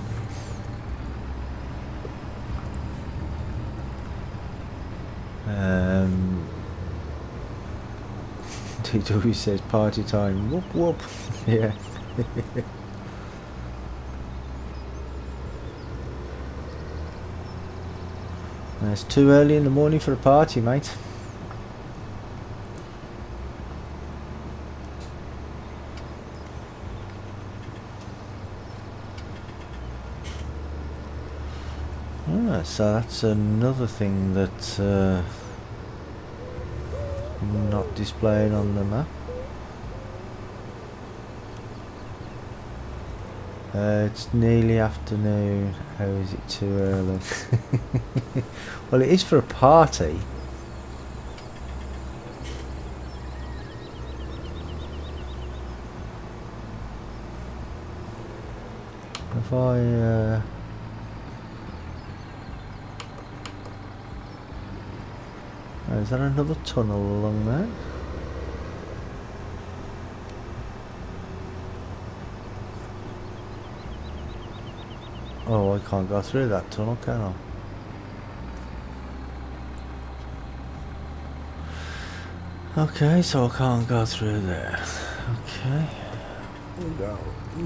TW says party time. Whoop whoop. Yeah. It's too early in the morning for a party, mate. Ah, so that's another thing that's not displayed on the map. It's nearly afternoon. How is it too early? Well, it is for a party. If I oh, is there another tunnel along there? Oh, I can't go through that tunnel, can I? Okay, so I can't go through there. Okay. We'll go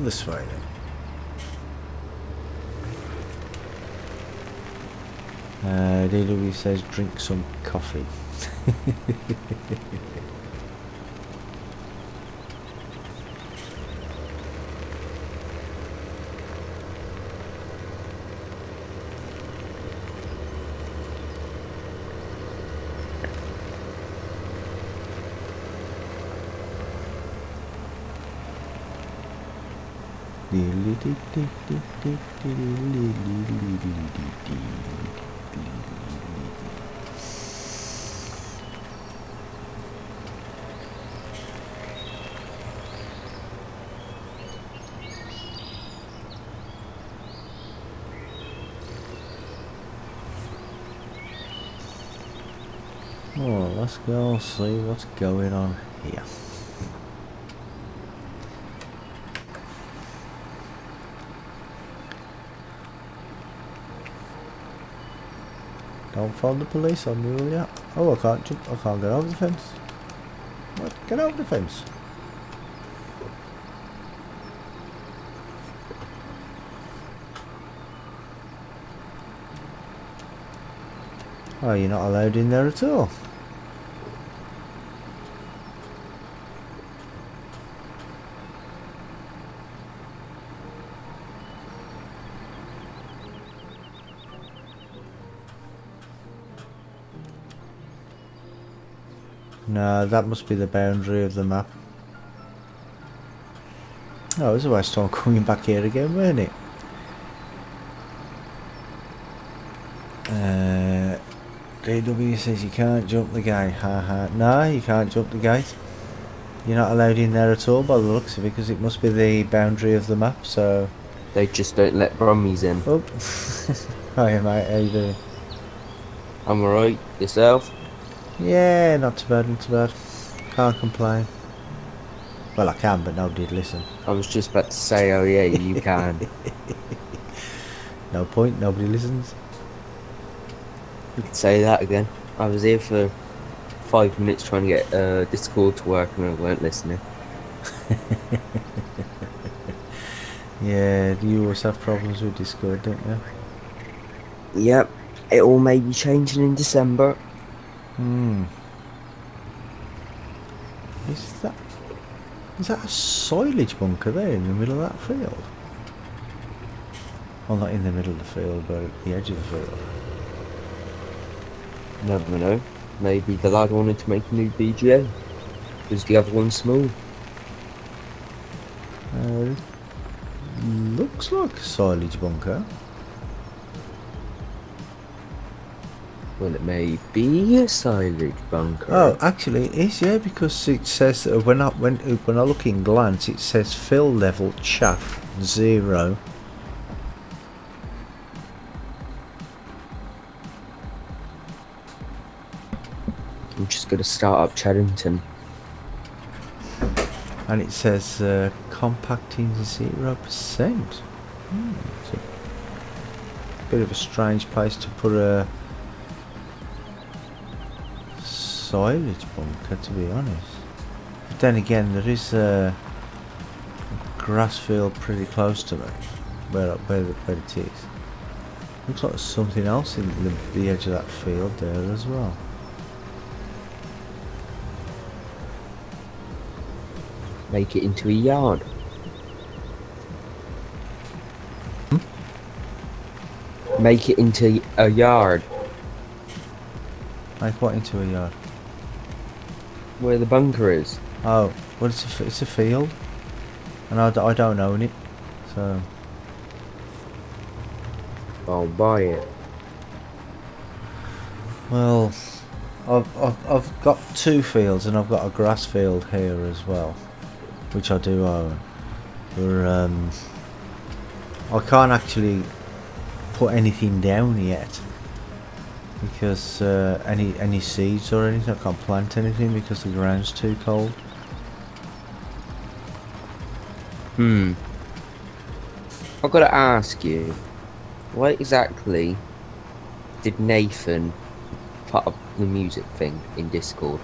this way then. DW says drink some coffee. Oh, let's go and see what's going on here. Don't phone the police on me, will ya? Oh, I can't jump. I can't get over the fence. What? Get over the fence. Oh, you're not allowed in there at all. No, that must be the boundary of the map. Oh, it was a waste of time coming back here again, weren't it? DW says you can't jump the gate. Haha. No, you can't jump the gate. You're not allowed in there at all by the looks of it, because it must be the boundary of the map, so... They just don't let Brummies in. Oh. Hi mate, how you doing? I'm alright. Yourself? Yeah, not too bad, not too bad. Can't complain. Well, I can, but nobody'd listen. I was just about to say, oh yeah, you can. No point, nobody listens. You could say that again. I was here for 5 minutes trying to get Discord to work and I weren't listening. Yeah, you always have problems with Discord, don't you? Yep, it all may be changing in December. Hmm. Is that a silage bunker there in the middle of that field? Well, not in the middle of the field, but at the edge of the field. Never know. Maybe the lad wanted to make a new BGA. Because the other one's small. Looks like a silage bunker. Well, it may be a silage bunker. Oh, actually it is, yeah, because it says when I look in glance, it says fill level chaff 0. I'm just going to start up Cheddington. And it says compacting 0%. It's a bit of a strange place to put a silage bunker, to be honest. But then again, there is a grass field pretty close to me, where it is. Looks like there's something else in the edge of that field there as well. Make it into a yard. Make it into a yard. Make what into a yard? Where the bunker is. Oh, well, it's a field, and I don't own it, so I'll buy it. well, I've got 2 fields, and I've got a grass field here as well, which I do own. But I can't actually put anything down yet, because any seeds or anything, I can't plant anything because the ground's too cold. I've got to ask you, Why exactly did Nathan put up the music thing in Discord?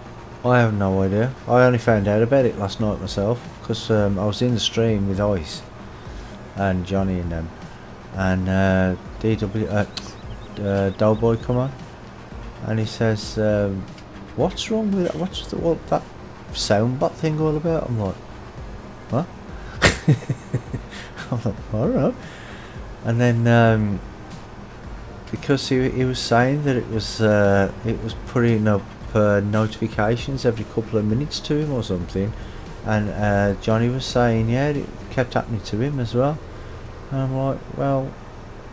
I have no idea. I only found out about it last night myself because I was in the stream with Ice and Johnny and them, and Doughboy come on, and he says, "What's wrong with that? What that soundbot thing all about?" I'm like, "What?" I'm like, "I don't know." And then because he was saying that it was putting up notifications every couple of minutes to him or something, and Johnny was saying, yeah, it kept happening to him as well. And I'm like, well,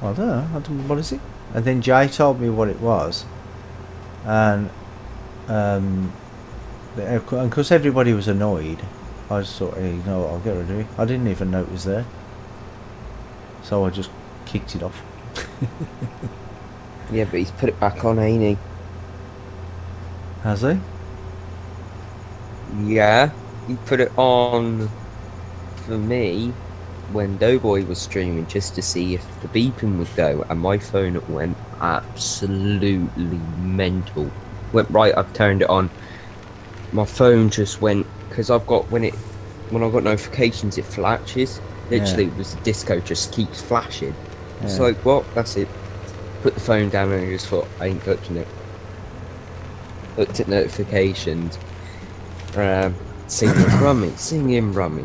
I don't know, what is it? And then Jay told me what it was, and because everybody was annoyed, I just thought, hey, you know what, I'll get rid of it. I didn't even know it was there, so I just kicked it off. Yeah, but he's put it back on, ain't he? Has he? Yeah, he put it on for me when Doughboy was streaming just to see if the beeping would go, and my phone went absolutely mental. Went right, I've turned it on. My phone just went, because I've got when I've got notifications it flashes. Literally, Yeah. it was the disco just keeps flashing. It's Yeah. like, what? That's it. Put the phone down and I just thought, I ain't touching it. Looked at notifications. Singing Rummy.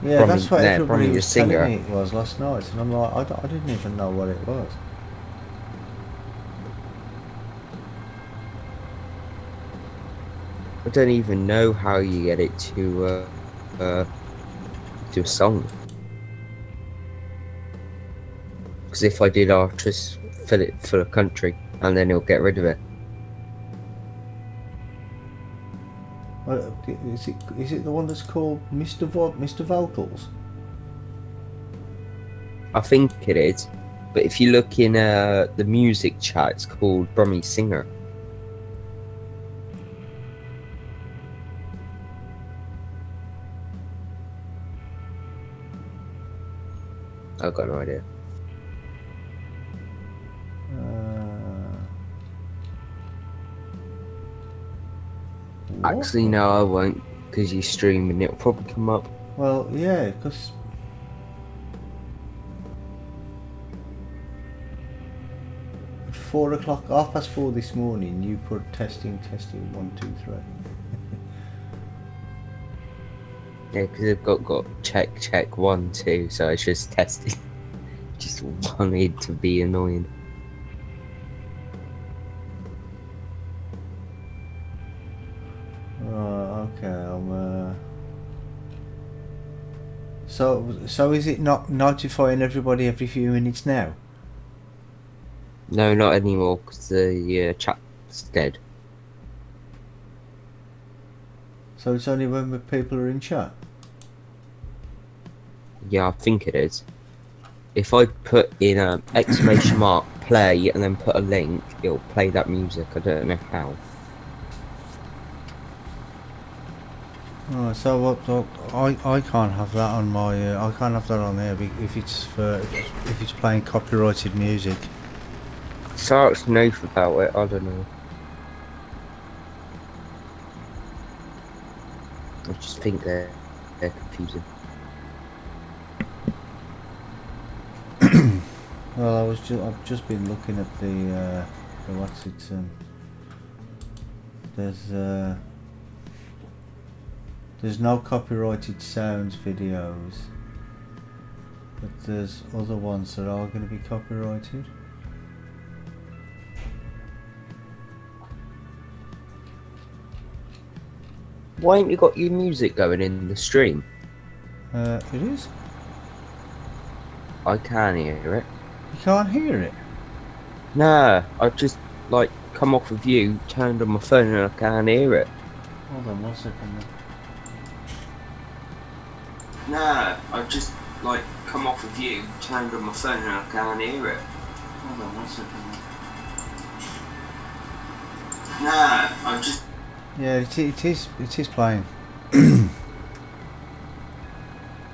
Yeah, Brummy- that's what yeah, everybody Brummy the was telling singer. me it was last night, and I'm like, I didn't even know what it was. I don't even know how you get it to a song. Because if I did, I'll just fill it for a country, and then it'll get rid of it. Is it the one that's called Mr. Vocals? I think it is, but if you look in the music chat, it's called Brummy Singer. I've got no idea. Actually, no, I won't, because you're streaming. It'll probably come up. Well, yeah, because at 4 o'clock, 4:30 this morning, you put testing 1 2 3. Yeah, because I've got check 1 2, so I just tested. Just wanted to be annoying. Oh, okay. So is it not notifying everybody every few minutes now? No, not anymore, because the chat's dead. So it's only when people are in chat? Yeah, I think it is. If I put in exclamation mark play and then put a link, it'll play that music. I don't know how. Oh, so what? I can't have that on my. I can't have that on there if it's playing copyrighted music. Sark's knows about it. I don't know. I just think they're confusing. Well, I've just been looking at the what's it? There's no copyrighted sounds videos, but there's other ones that are going to be copyrighted. Why ain't you got your music going in the stream? It is. I can hear it. You can't hear it. Nah, I just like come off of you, turned on my phone, and I can't hear it. Hold on 1 second. Nah, I just like come off of you, turned on my phone, and I can't hear it. Hold on 1 second. Nah, I just. Yeah, it is playing.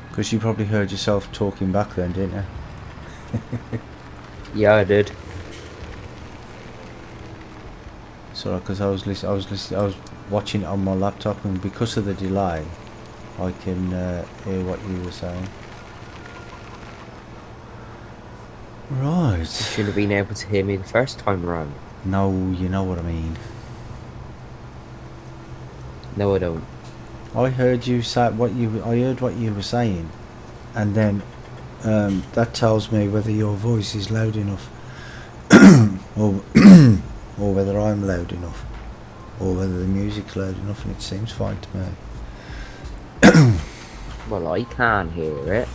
Because you probably heard yourself talking back then, didn't you? Yeah, I did. Sorry, because I was watching it on my laptop, and because of the delay, I can hear what you were saying. Right. You should have been able to hear me the first time around. No, you know what I mean. No, I don't. I heard you say I heard what you were saying, and then that tells me whether your voice is loud enough, or or whether I'm loud enough, or whether the music's loud enough, and it seems fine to me. Well, I can hear it.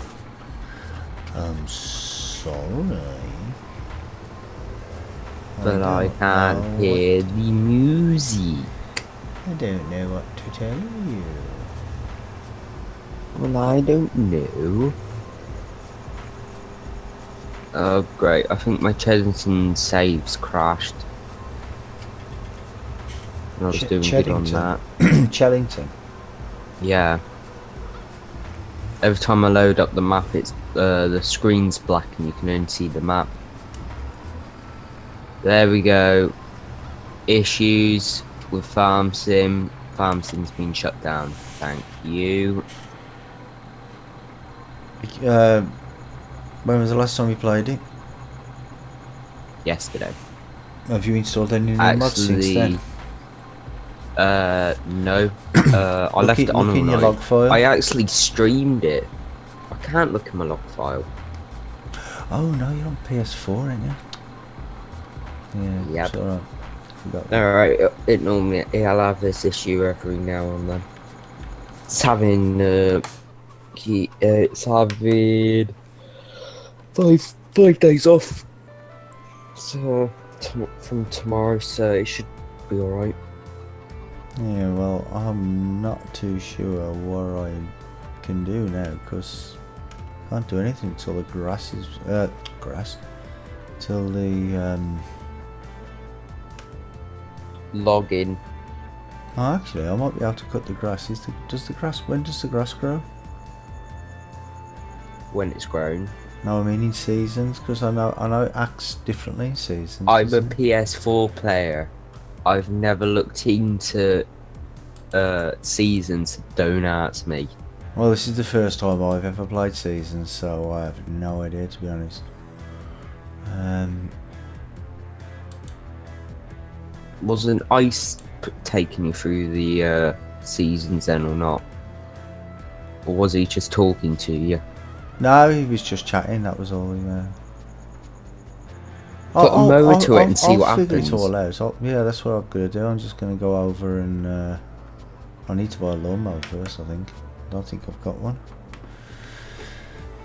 I'm sorry, But I don't can't know hear the music. I don't know what to tell you. Well, I don't know. Oh, great. I think my Chellington saves crashed. I was doing good on that. Chellington. Yeah. Every time I load up the map, it's the screen's black and you can only see the map. There we go. Issues with Farm Sim. Farm Sim's been shut down. Thank you. When was the last time you played it? Yesterday. Have you installed any new mods since then? No. I left it on all in your night. log file. I actually streamed it. I can't look in my log file. Oh no, you're on PS4, aren't you? Yeah, Yep. it's alright. Forgot that. Alright, it normally I'll have this issue every now and then. It's having it's having five days off. So from tomorrow, so it should be alright. Yeah, well, I'm not too sure what I can do now, because I can't do anything until the grass is till the Login. Oh, actually, I might be able to cut the grass. When does the grass grow? When it's grown. No, I mean in seasons, because I know it acts differently in seasons. I'm a doesn't it? PS4 player. I've never looked into seasons. Don't ask me. Well, this is the first time I've ever played seasons, so I have no idea, to be honest. Wasn't Ice taking you through the seasons then or not? Or was he just talking to you? No, he was just chatting. That was all. Put a mower to it and see what I'll figure happens. it all out. Yeah, that's what I'm gonna do. I'm just gonna go over and I need to buy a lawnmower first. I don't think I've got one.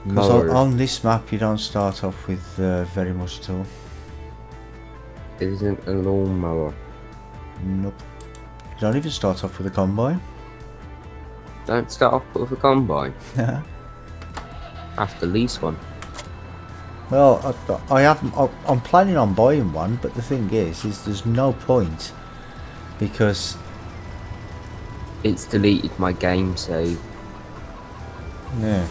Because on this map you don't start off with very much at all. It isn't a lawnmower. Nope. You don't even start off with a combine. Don't start off with a combine. Have to lease one. Well, I'm planning on buying one, but the thing is there's no point, because It's deleted my game save. yeah.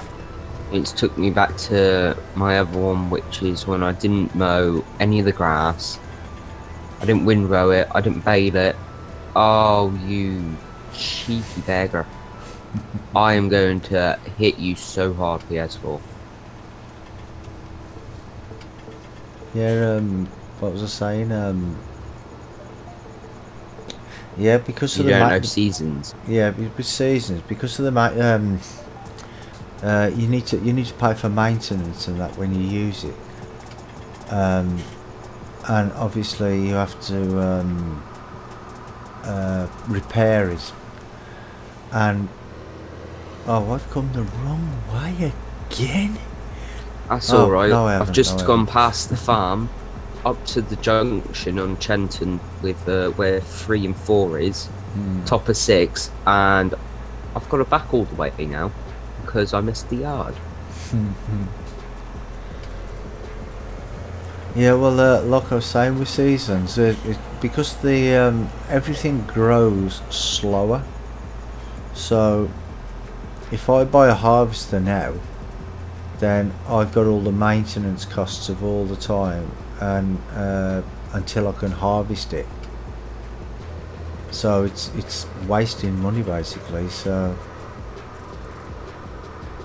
It's took me back to my other one, which is when I didn't mow any of the grass. I didn't windrow it. I didn't bale it. Oh, you cheeky beggar. I am going to hit you so hard, PS4. Yeah, what was I saying? Yeah, because You of the don't know seasons. yeah, with seasons, because of the you need to pay for maintenance and that when you use it, and obviously you have to repair it. And oh, I've come the wrong way again. That's Oh, alright. no, I I've haven't, just no, I gone haven't. past the farm, up to the junction on Chenton with where 3 and 4 is, top of 6, and I've got it back all the way now because I missed the yard. Yeah, well, like I was saying with seasons, because the everything grows slower. So if I buy a harvester now, then I've got all the maintenance costs of all the time, and until I can harvest it. So it's wasting money basically. So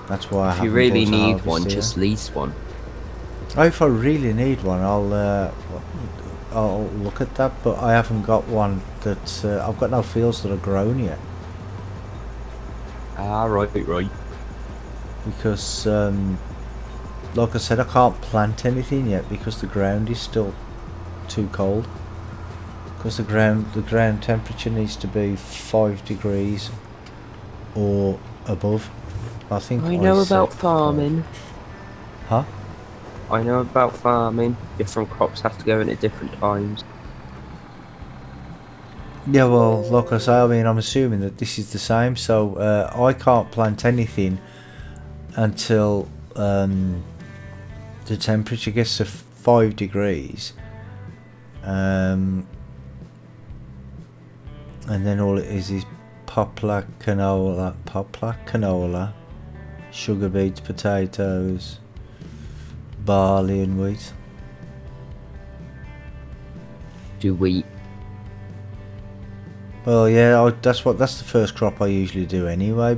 that's why I If you haven't really bought a need harvester one, yet. just lease one. Oh, if I really need one, I'll look at that. But I haven't got one that I've got no fields that are grown yet, Ah, right. because like I said, I can't plant anything yet because the ground is still too cold. Because the ground temperature needs to be 5 degrees or above. I think I know said about 5. farming. Huh? I know about farming. Different crops have to go in at different times. Yeah, well, like I say, I mean, I'm assuming that this is the same. So I can't plant anything until the temperature gets to 5 degrees. And then all it is poplar, canola, sugar beets, potatoes, barley and wheat. Do wheat. Well, yeah, that's the first crop I usually do anyway,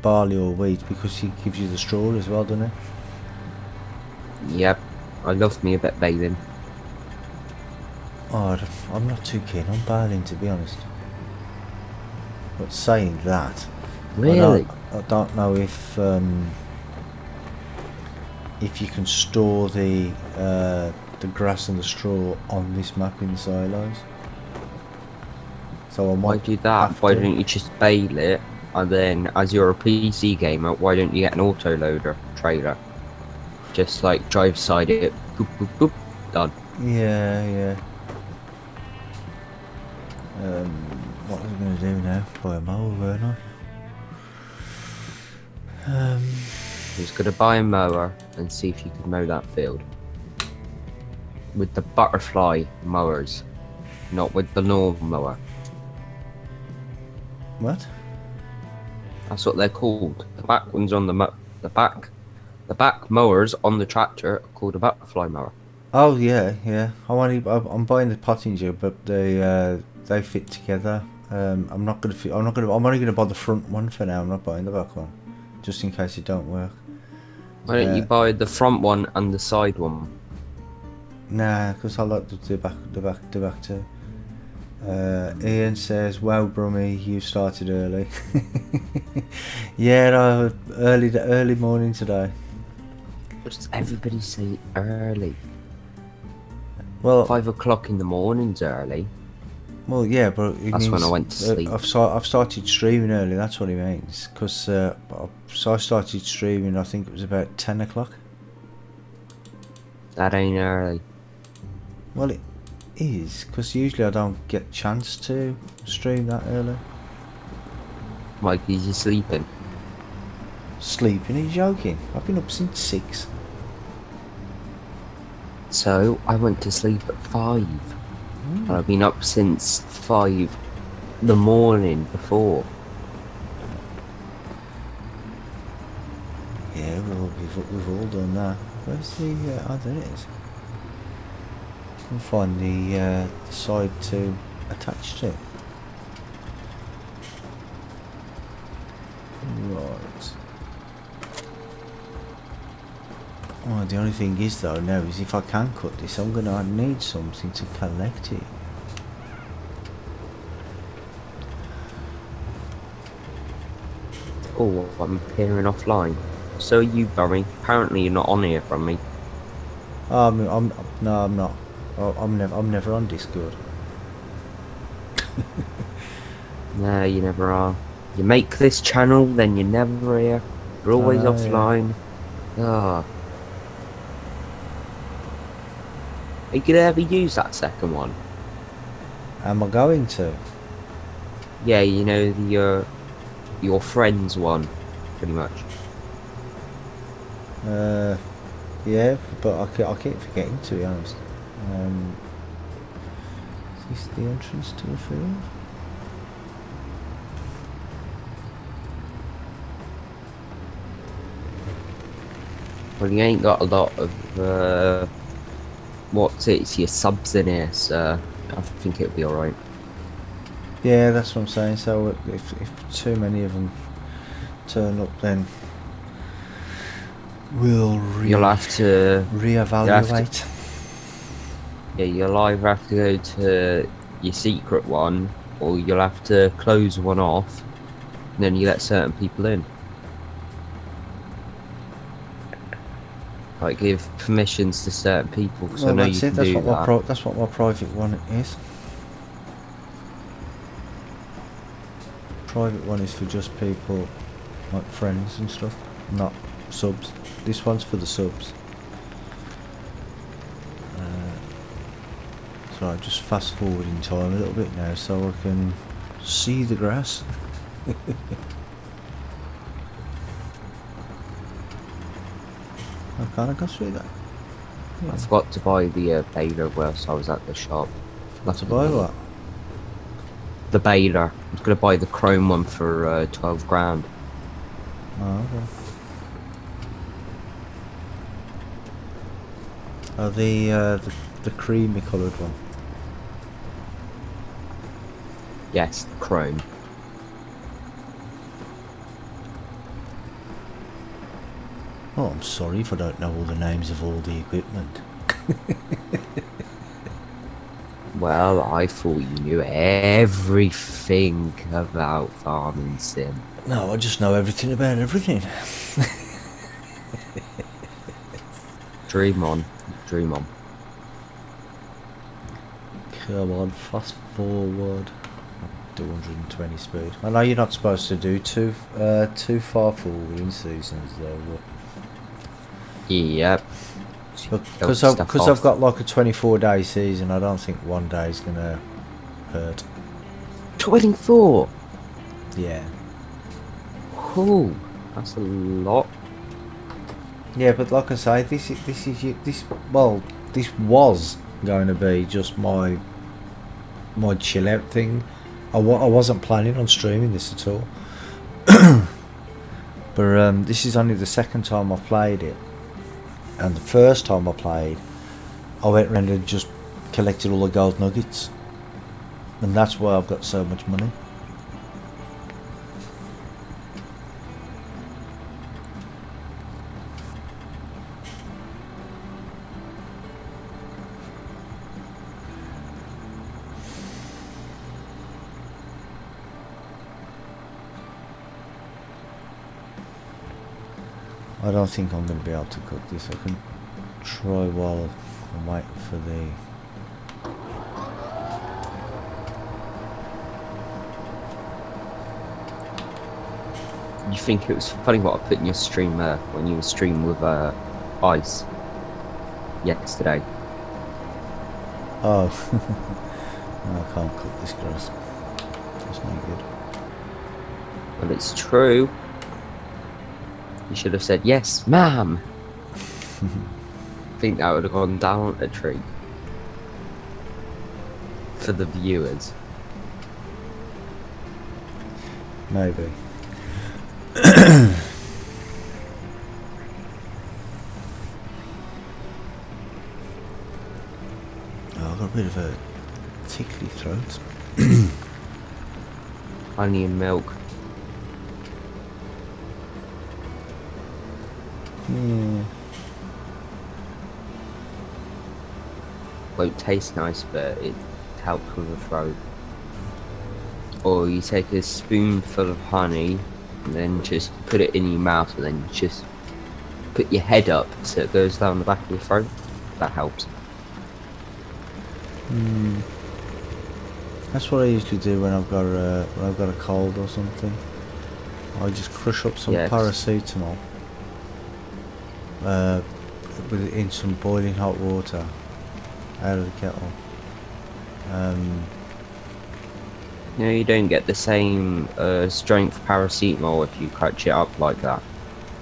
barley or wheat, because it gives you the straw as well, doesn't it? Yep. I love me a bit baling. Oh, I'm not too keen on baling, to be honest. But saying that, Really? I don't know if you can store the grass and the straw on this map in the silos. So I Why might do that? have Why to. don't you just bale it, and then as you're a PC gamer, why don't you get an autoloader trailer? Just like drive side it, boop boop boop, done. Yeah. What was I going to do now? Buy a mower, weren't I? Just gotta buy a mower and see if you could mow that field. With the butterfly mowers, not with the normal mower. What? That's what they're called. The back ones on the back mowers on the tractor are called a butterfly mower. Oh yeah. I'm buying the Pottinger, but they fit together. I'm only gonna buy the front one for now. I'm not buying the back one, just in case it don't work. Why don't you buy the front one and the side one? Nah, because I like the back too. Ian says, "Wow, Brummy, you started early." Yeah, no, early morning today. What does everybody say early? Well, 5 o'clock in the morning's early. Well, yeah, but it That's means when I went to sleep. I've started streaming early. That's what it means. Because so I started streaming. I think it was about 10 o'clock. That ain't early. Well, it is, because usually I don't get a chance to stream that early. Mikey's you sleeping. Sleeping? Are you joking? I've been up since 6. So I went to sleep at 5. And I've been up since 5 the morning before. Yeah, well, we've all done that. Where's the? Oh, there it is. We'll find the side to attach to. Right. Oh, the only thing is though now is if I can cut this, I'm gonna need something to collect it. Oh, I'm appearing offline. So are you, Barry. Apparently you're not on here from me. I'm not. I'm never on Discord. No, you never are. You make this channel, then you're never here. You're always offline. Ah. Are you gonna ever use that second one? Am I going to? Yeah, you know, the your friends one, pretty much. Yeah, but I keep forgetting, to be honest. Is this the entrance to the field? Well, you ain't got a lot of what's it? It's your subs in here, so I think it'll be alright. Yeah, that's what I'm saying. So if too many of them turn up, then we'll You'll have to reevaluate. Yeah, you'll either have to go to your secret one, or you'll have to close one off, and then you let certain people in. Like give permissions to certain people, because I know you can do that. That's what my private one is. Private one is for just people like friends and stuff, not subs. This one's for the subs. So I just fast forward in time a little bit now so I can see the grass. I can't go through that. I forgot to buy the baler whilst I was at the shop. To buy what? The baler. I was going to buy the chrome one for 12 grand. Oh, okay. Oh, the creamy coloured one. Yes, the chrome. Oh, I'm sorry if I don't know all the names of all the equipment. Well, I thought you knew everything about farming sim. No, I just know everything about everything. Dream on. Dream on. Come on, fast forward. 220 speed. I know you're not supposed to do too far forward in seasons though, Yep. but because I've got like a 24-day season, I don't think one day is gonna hurt. 24. Yeah. Cool. That's a lot. Yeah, but like I say, this was going to be just my chill out thing. I wasn't planning on streaming this at all. But this is only the second time I've played it, and the first time I played, I went around and just collected all the gold nuggets, and that's why I've got so much money. I don't think I'm going to be able to cook this. I can try while I'm waiting for the... You think it was funny what I put in your stream when you were streaming with ice yesterday? Oh, no, I can't cook this grass. That's no good. Well, it's true. You should have said, yes, ma'am. I think that would have gone down a treat. For the viewers. Maybe. Oh, I've got a bit of a tickly throat. Honey and milk. Yeah. Won't taste nice, but it helps with the throat. Or you take a spoonful of honey and then just put it in your mouth, and then just put your head up so it goes down the back of your throat. That helps. That's what I usually do when I've got a cold or something. I just crush up some paracetamol. With it in some boiling hot water out of the kettle. No, you don't get the same strength paracetamol if you crunch it up like that.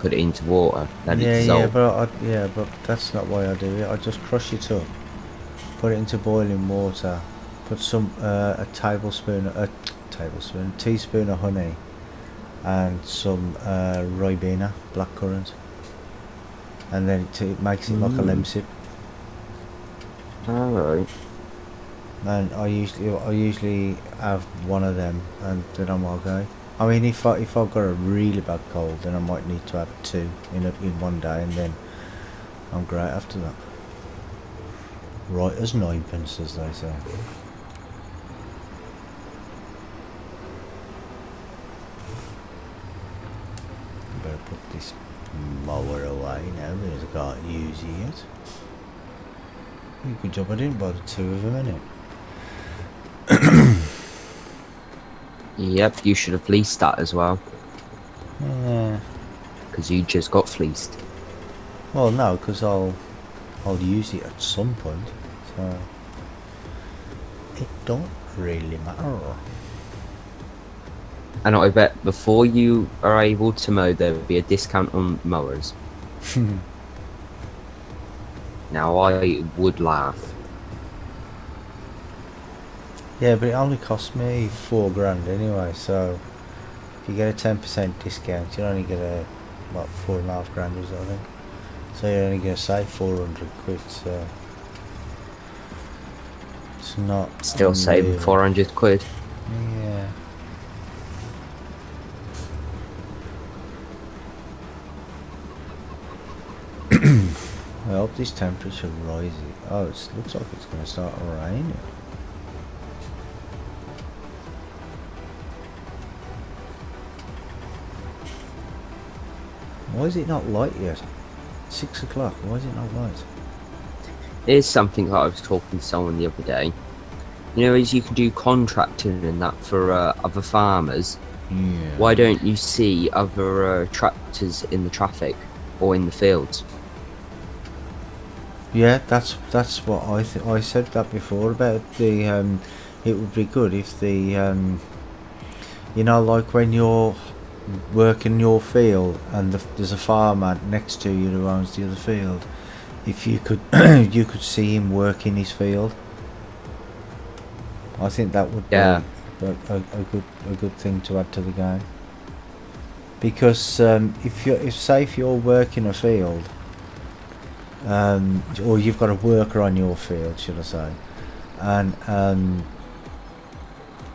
Put it into water, let it dissolve. But that's not why I do it. I just crush it up, put it into boiling water, put some a teaspoon of honey, and some ribena, blackcurrant. and then it makes it like a lemsip. Alright. And I usually have one of them, and then I'm okay. I mean, if I've got a really bad cold, then I might need to have 2 in one day, and then I'm great after that. Right as ninepence, as they say. Better put this mower away now because I can't use it yet. Good job I didn't buy the 2 of them, innit? Yep, you should have fleeced that as well. Yeah. Because you just got fleeced. Well, no, because I'll use it at some point, so it don't really matter. And I bet before you are able to mow, there will be a discount on mowers. Now I would laugh. Yeah, but it only cost me £4 anyway, so if you get a 10% discount, you only get what, £4.5 or something. So you're only going to save 400 quid, so it's not Still saving 400 quid. Yeah. I hope this temperature rises. Oh, it looks like it's going to start raining. Why is it not light yet? 6 o'clock, why is it not light? Here's something that I was talking to someone the other day. You know, as you can do contracting and that for other farmers, Yeah. why don't you see other tractors in the traffic or in the fields? Yeah, that's what I said that before about the it would be good if the you know, like when you're working your field and there's a farmer next to you who owns the other field, if you could you could see him work in his field. I think that would be a good thing to add to the game, because if you're working a field, or you've got a worker on your field, should I say, and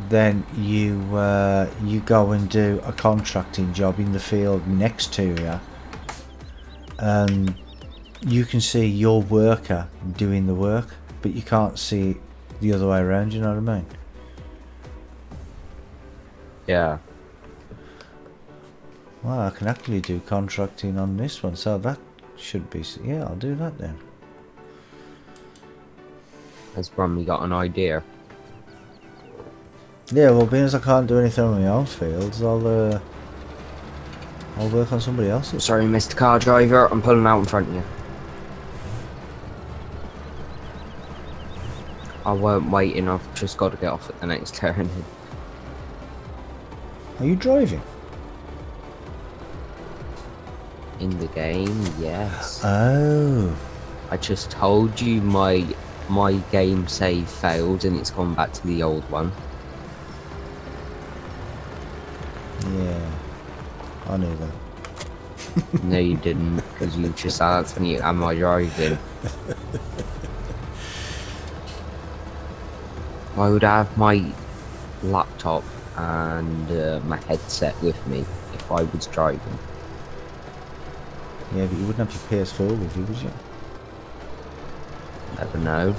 then you go and do a contracting job in the field next to you, you can see your worker doing the work, but you can't see the other way around, you know what I mean? Yeah. Well, I can actually do contracting on this one, so that should be, yeah, I'll do that then. Has Brumley got an idea? Yeah, well, being as I can't do anything on my own fields, I'll work on somebody else's. Sorry, Mr. Car Driver, I'm pulling out in front of you. I weren't waiting, I've just got to get off at the next turn. Are you driving? In the game, yes. Oh. I just told you my game save failed and it's gone back to the old one. Yeah. I knew that. No, you didn't, because you just asked me, am I driving? I would have my laptop and my headset with me if I was driving. Yeah, but you wouldn't have your PS4 with you, would you? Never know.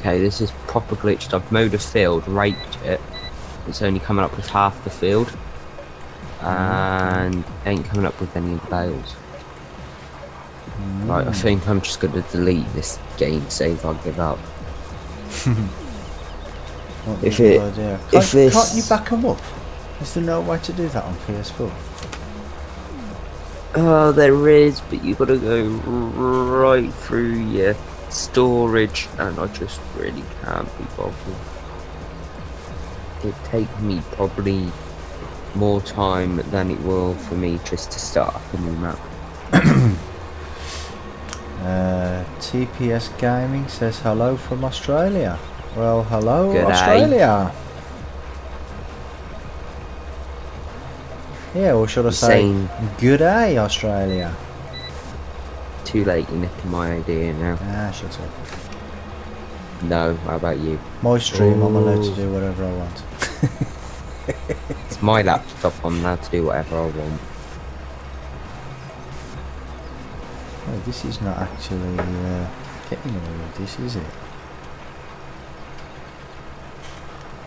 Okay, this is proper glitched. I've mowed a field, raked it. It's only coming up with half the field. and ain't coming up with any of the bales. Right, I think I'm just gonna delete this game, save, I'll give up. If it, if this, can't you back them up? Is there no way to do that on PS4? oh, there is, but you gotta go right through your storage, and I just really can't be bothered. It'd take me probably more time than it will for me just to start up a new map. TPS Gaming says hello from Australia. Well, hello, G'day. Australia. Yeah, or should I say, Saying good day, Australia. too late, you're nicking my idea now. Ah, shut up. No, how about you? My stream, I'm allowed to Ooh. do whatever I want. It's my laptop, I'm allowed to do whatever I want. Oh, this is not actually getting away with this, is it?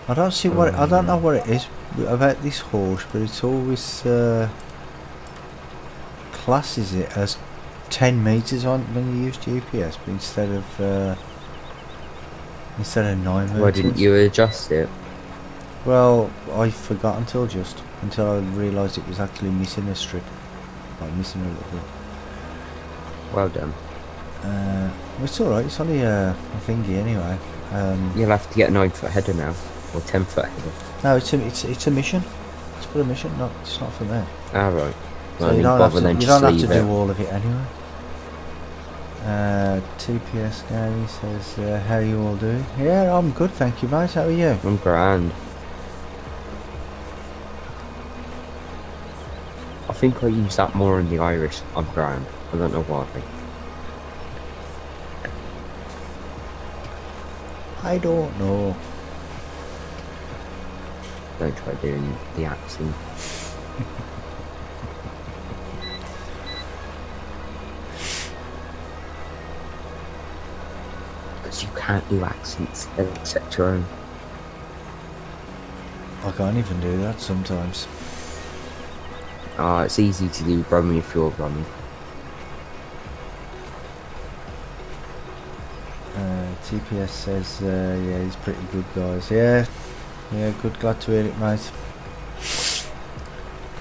I don't see what I don't know what it is about this horse, but it's always classes it as 10 meters on when you use GPS, but instead of 9 meters. Why didn't you adjust it? Well, I forgot until I realised it was actually missing a strip, like missing a little. Well done. It's alright. It's only a thingy anyway. You'll have to get a 9-foot header now, or 10-foot header. No, it's a mission. It's for a mission. It's not for me. Ah, right. So Well, you don't have to, you just don't have leave to it. do all of it anyway. TPS Gary says, how you all doing? Yeah, I'm good, thank you, mate. How are you? I'm grand. I think I use that more in the Irish. I'm grand. I don't know why. I don't know. Don't try doing the accent. Because you can't do accents except your own. I can't even do that sometimes. It's easy to do Brummie if you're Brummie. TPS says, yeah, he's pretty good, guys. Yeah, good. Glad to hear it, mate.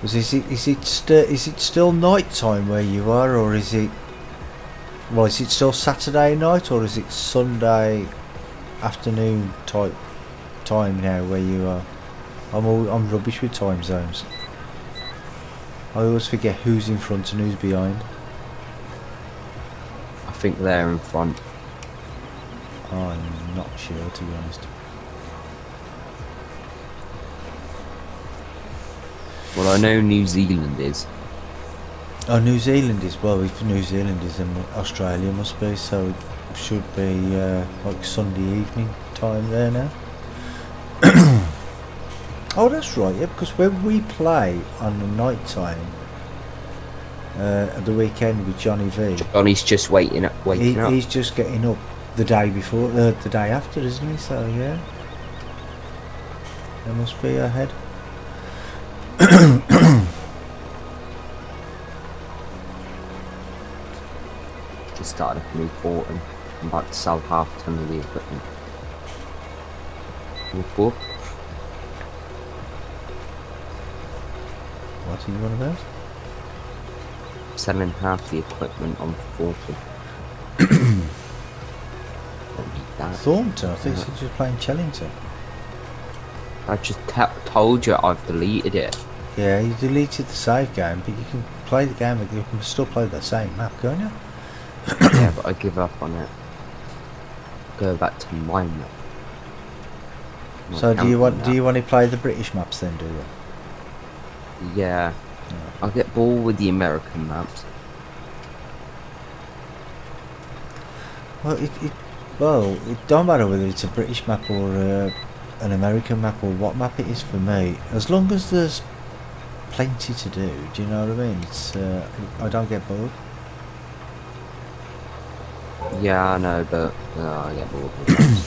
Is it still night time where you are, or is it? Well, is it still Saturday night, or is it Sunday afternoon type time now where you are? I'm rubbish with time zones. I always forget who's in front and who's behind. I think they're in front. I'm not sure, to be honest. Well, I know New Zealand is. Oh, New Zealand is, well, if New Zealand is, then Australia must be, so it should be like Sunday evening time there now. Oh, that's right, yeah, because when we play on the night time at the weekend with Johnny V, Johnny's just waking up. he's just getting up the day before, the day after, isn't he? So yeah, there must be ahead. Just started a new port and I'm about to sell half a ton of the equipment. Whoop whoop. What are you on about? Selling half the equipment on 40. Don't need that. Thornton, I think he's just playing Chellington. I just told you I've deleted it. Yeah, you deleted the save game, but you can play the game, you can still play the same map, can't you? Yeah, but I give up on it. Go back to my map. Not So do you want counting to play the British maps then, do you? that. Yeah. I get bored with the American maps. Well, it don't matter whether it's a British map or an American map or what map it is for me. As long as there's plenty to do, do you know what I mean? It's I don't get bored. Yeah, I know, but I get bored with that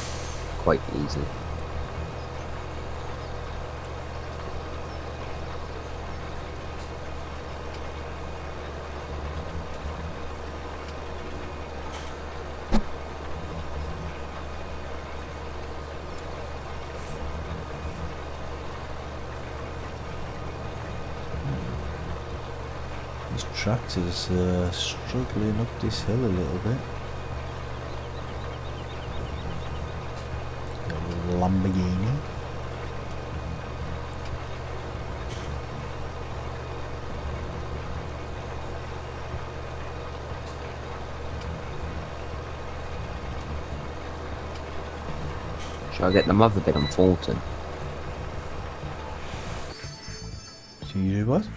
quite easy. This tractor's struggling up this hill a little bit. Little Lamborghini. Shall I get the mother bit on Fulton? So you do what?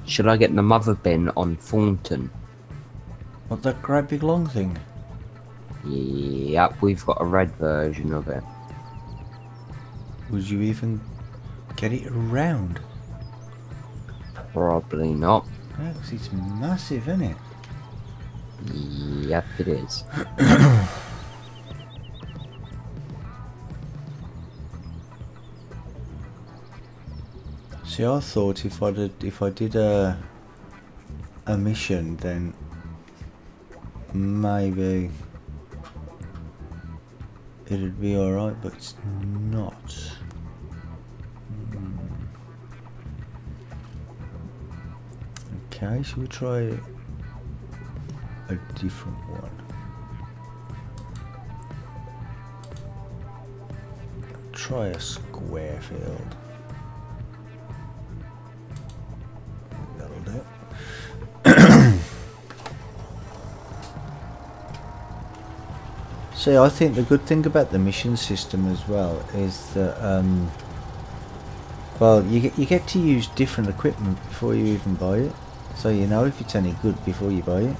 Should I get the mother bin on Thornton? What, that great big long thing? Yep, we've got a red version of it. Would you even get it around? Probably not. Yeah, 'cause it's massive, isn't it? Yep, it is. See, I thought if I did a mission, then maybe it'd be alright, but it's not. Okay, should we try a different one? Try a square field. That'll do. See, I think the good thing about the mission system as well is that, well, you get to use different equipment before you even buy it, so you know if it's any good before you buy it.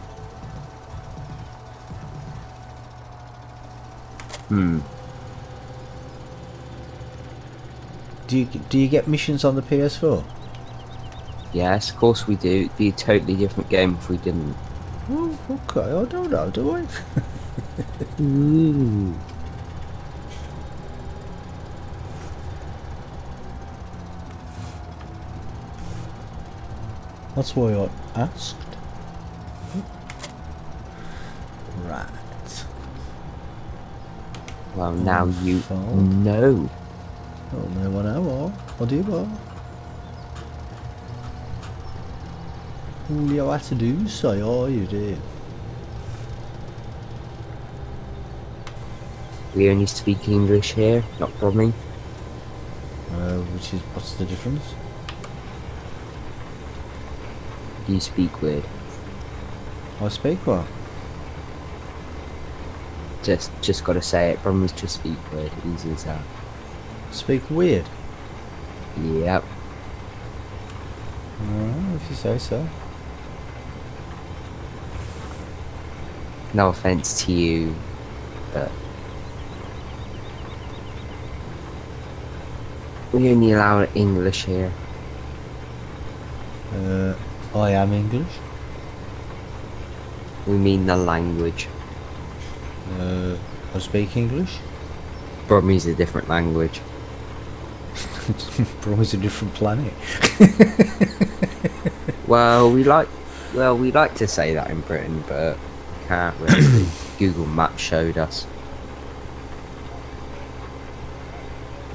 Do you get missions on the PS4? Yes, of course we do. It'd be a totally different game if we didn't. Oh, okay, I don't know, do I? Ooh. That's why I asked. Right. Well, now you Fold. know. Oh, no, I know. What do you want? All you have to do is say, oh, you do. We only speak English here, not Brummy. What's the difference? You speak weird. I speak what? Just gotta say it. Brummy's just speak weird. Easy as that. Speak weird? Yep. If you say so. No offense to you, but we only allow English here. I am English. We mean the language. I speak English. Brummy's a different language. Probably a different planet. Well, we like to say that in Britain, but can't really. Google Maps showed us.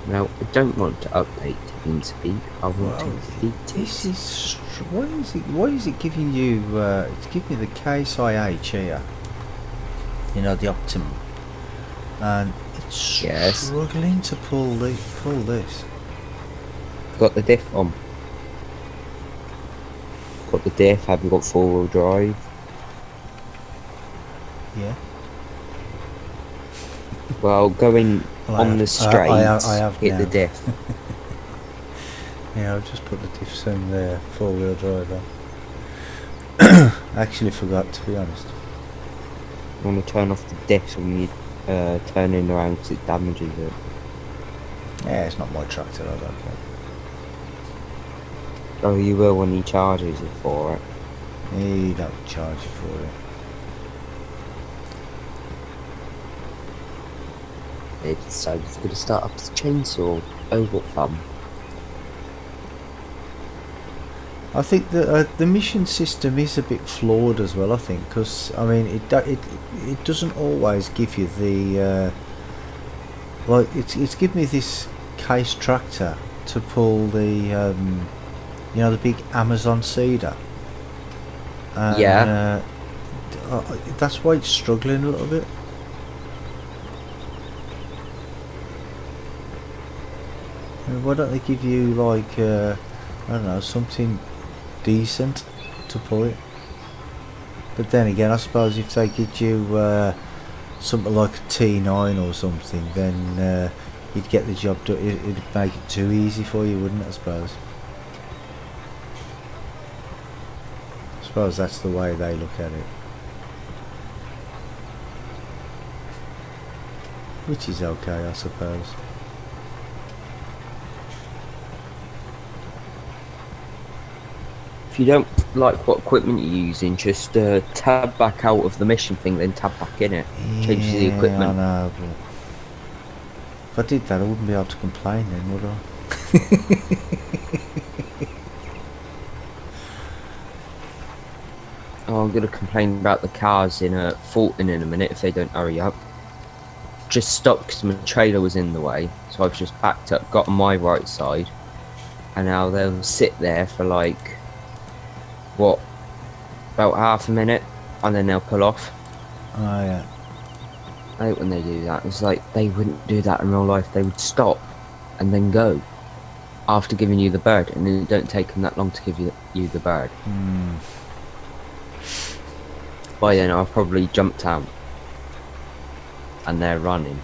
Now, I don't want to update TeamSpeak. I want to delete it. This is why is it giving you? It's giving me the case IH here. You know, the Optimum, and it's struggling to pull this. Got the diff on. Got the diff. Have you got 4-wheel drive? Yeah. Well, going on the straight, I have hit now. the diff. Yeah, I'll just put the diffs in there, 4-wheel drive on. I actually forgot, to be honest. You want to turn off the diffs when you turning around because it damages it. Yeah, it's not my tractor, I don't care. Oh, you will when he charges it for it. He don't charge you for it. They decided it's going to start up the chainsaw. Oh, what fun. I think the mission system is a bit flawed as well. I think because I mean it doesn't always give you the like it's given me this case tractor to pull the You know, the big Amazon cedar. And, Yeah. that's why it's struggling a little bit. Why don't they give you like I don't know, something decent to pull it? But then again, I suppose if they get you something like a T9 or something, then you'd get the job done. It'd make it too easy for you, wouldn't it? I suppose that's the way they look at it, which is okay, I suppose. If you don't like what equipment you're using, just tab back out of the mission thing, then tab back in it. Changes the equipment. I know, but if I did that, I wouldn't be able to complain then, would I? Oh, I'm going to complain about the cars in Fulton in a minute if they don't hurry up. Just stopped because my trailer was in the way, so I've just backed up, got on my right side, and now they'll sit there for like, what, about half a minute, and then they'll pull off. Oh yeah. I hate when they do that. It's like, they wouldn't do that in real life. They would stop and then go after giving you the bird, and it don't take them that long to give you the bird. By then I've probably jumped out and they're running.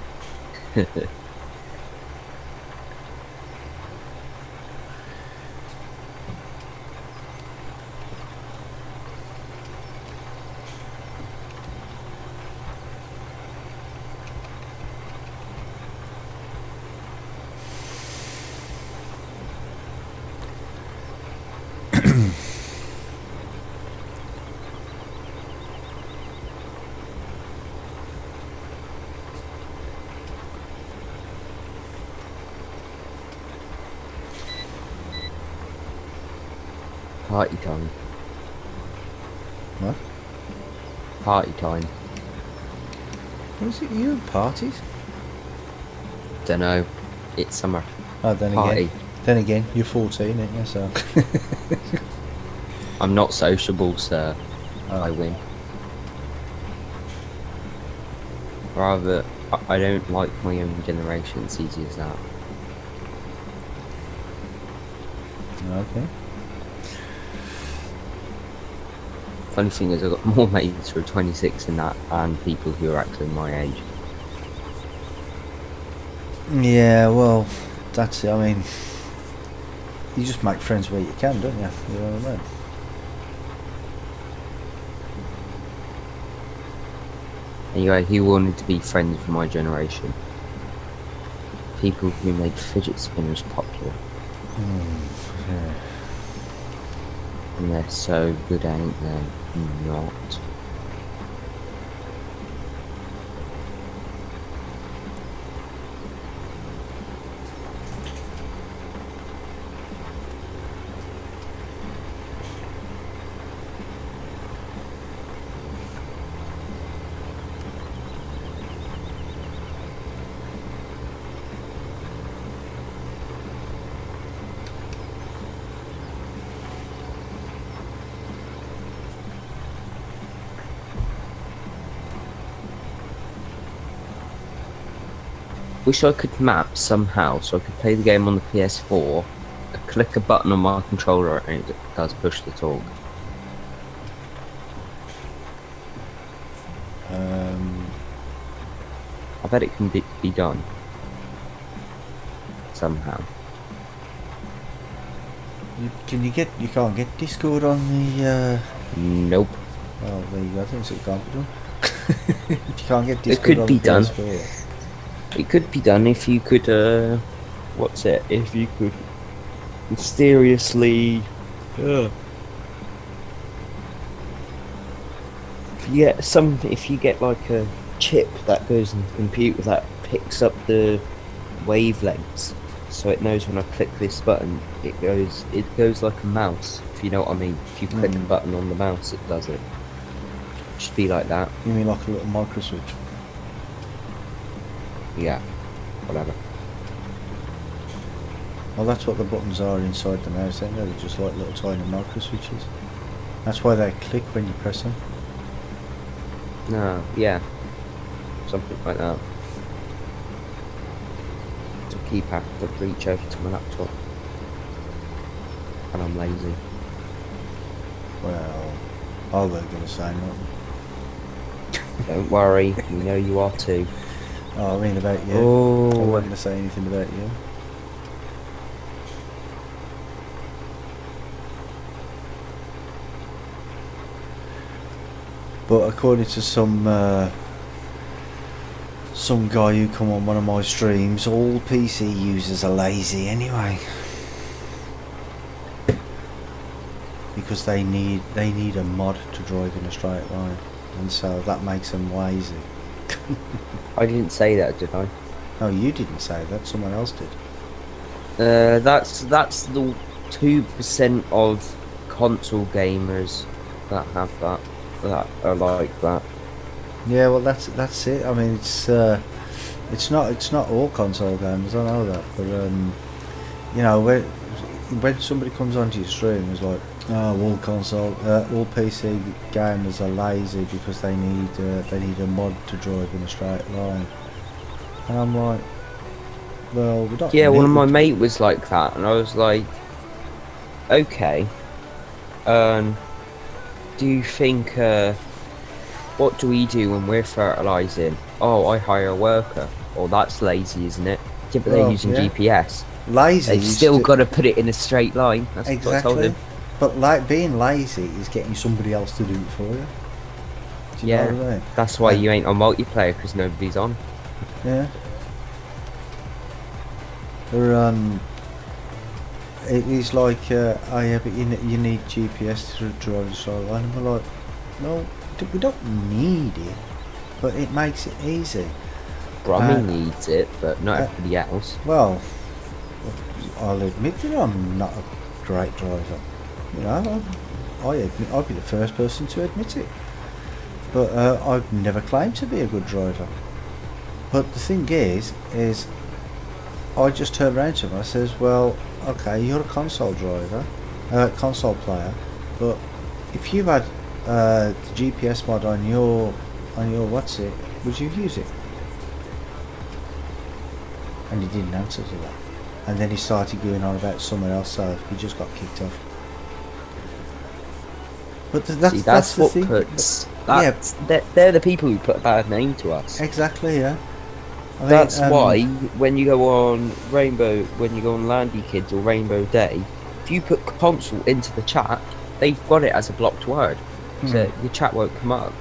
Party time. What? Party time. What is it? You at parties? Dunno. It's summer. Oh, then Party. again, you're 14, ain't you? So. I'm not sociable, sir. Oh. I win. Rather, I don't like my own generation. It's easy as that. Okay. Funny thing is, I've got more mates who are 26 than that, and people who are actually my age. Yeah, well, that's it. I mean, you just make friends where you can, don't you? You know what I mean? Anyway, he wanted to be friends with my generation. People who made fidget spinners popular. Yeah. And they're so good, ain't they? Not. Wish I could map somehow so I could play the game on the PS4, click a button on my controller and it does push the talk. I bet it can be done. Somehow. You can't get Discord on the Nope. well, there you go, I think so. It can't be done. You can't get Discord could on be the done. PS4. It could be done if you could, if you could mysteriously, if you get like a chip that goes in the computer that picks up the wavelengths, so it knows when I click this button, it goes like a mouse, if you know what I mean. If you click a button on the mouse, it does it. Should be like that. You mean like a little micro switch? Yeah, whatever. Well, that's what the buttons are inside the mouse, ain't they? They're just like little tiny micro switches. That's why they click when you press them. No, yeah. Something like that. To keep out to reach over to my laptop. And I'm lazy. Well, I wasn't going to say nothing. Don't worry, we know you are too. Oh, I mean about you. I Oh, wasn't going to say anything about you. But according to some guy who come on one of my streams, all PC users are lazy anyway, because they need a mod to drive in a straight line, and so that makes them lazy. I didn't say that, did I? No, you didn't say that. Someone else did. That's the 2% of console gamers that have that are like that. Yeah, well, that's it. I mean, it's not all console gamers. I know that, but you know, when somebody comes onto your stream, it's like, oh, all PC gamers are lazy because they need a mod to drive in a straight line, and I'm like, well, we don't. Yeah, one of need my mate was like that, and I was like, okay, do you think, what do we do when we're fertilising? Oh, I hire a worker. Oh, that's lazy, isn't it? Yeah, but they're using yeah. GPS. Lazy. They've still got to put it in a straight line. That's what I told Exactly. him. But like being lazy is getting somebody else to do it for you. Do you know what I mean? That's why you ain't on multiplayer, because nobody's on. Yeah. Or, it is like, oh yeah, but you need GPS to drive the straight line. And we're like, no, we don't need it, but it makes it easy. Brummy needs it, but not everybody else. Well, I'll admit that I'm not a great driver. You know, I admit, I'd be the first person to admit it. But I've never claimed to be a good driver. But the thing is I just turned around to him and I says, well, okay, you're a console driver, console player, but if you had the GPS mod on your what's it, would you use it? And he didn't answer to that. And then he started going on about someone else, so he just got kicked off. But that's the what thing. puts. They're the people who put a bad name to us. Exactly, yeah. I mean, That's why when you go on Landy Kids or Rainbow Day, if you put console into the chat, they've got it as a blocked word, so your chat won't come up.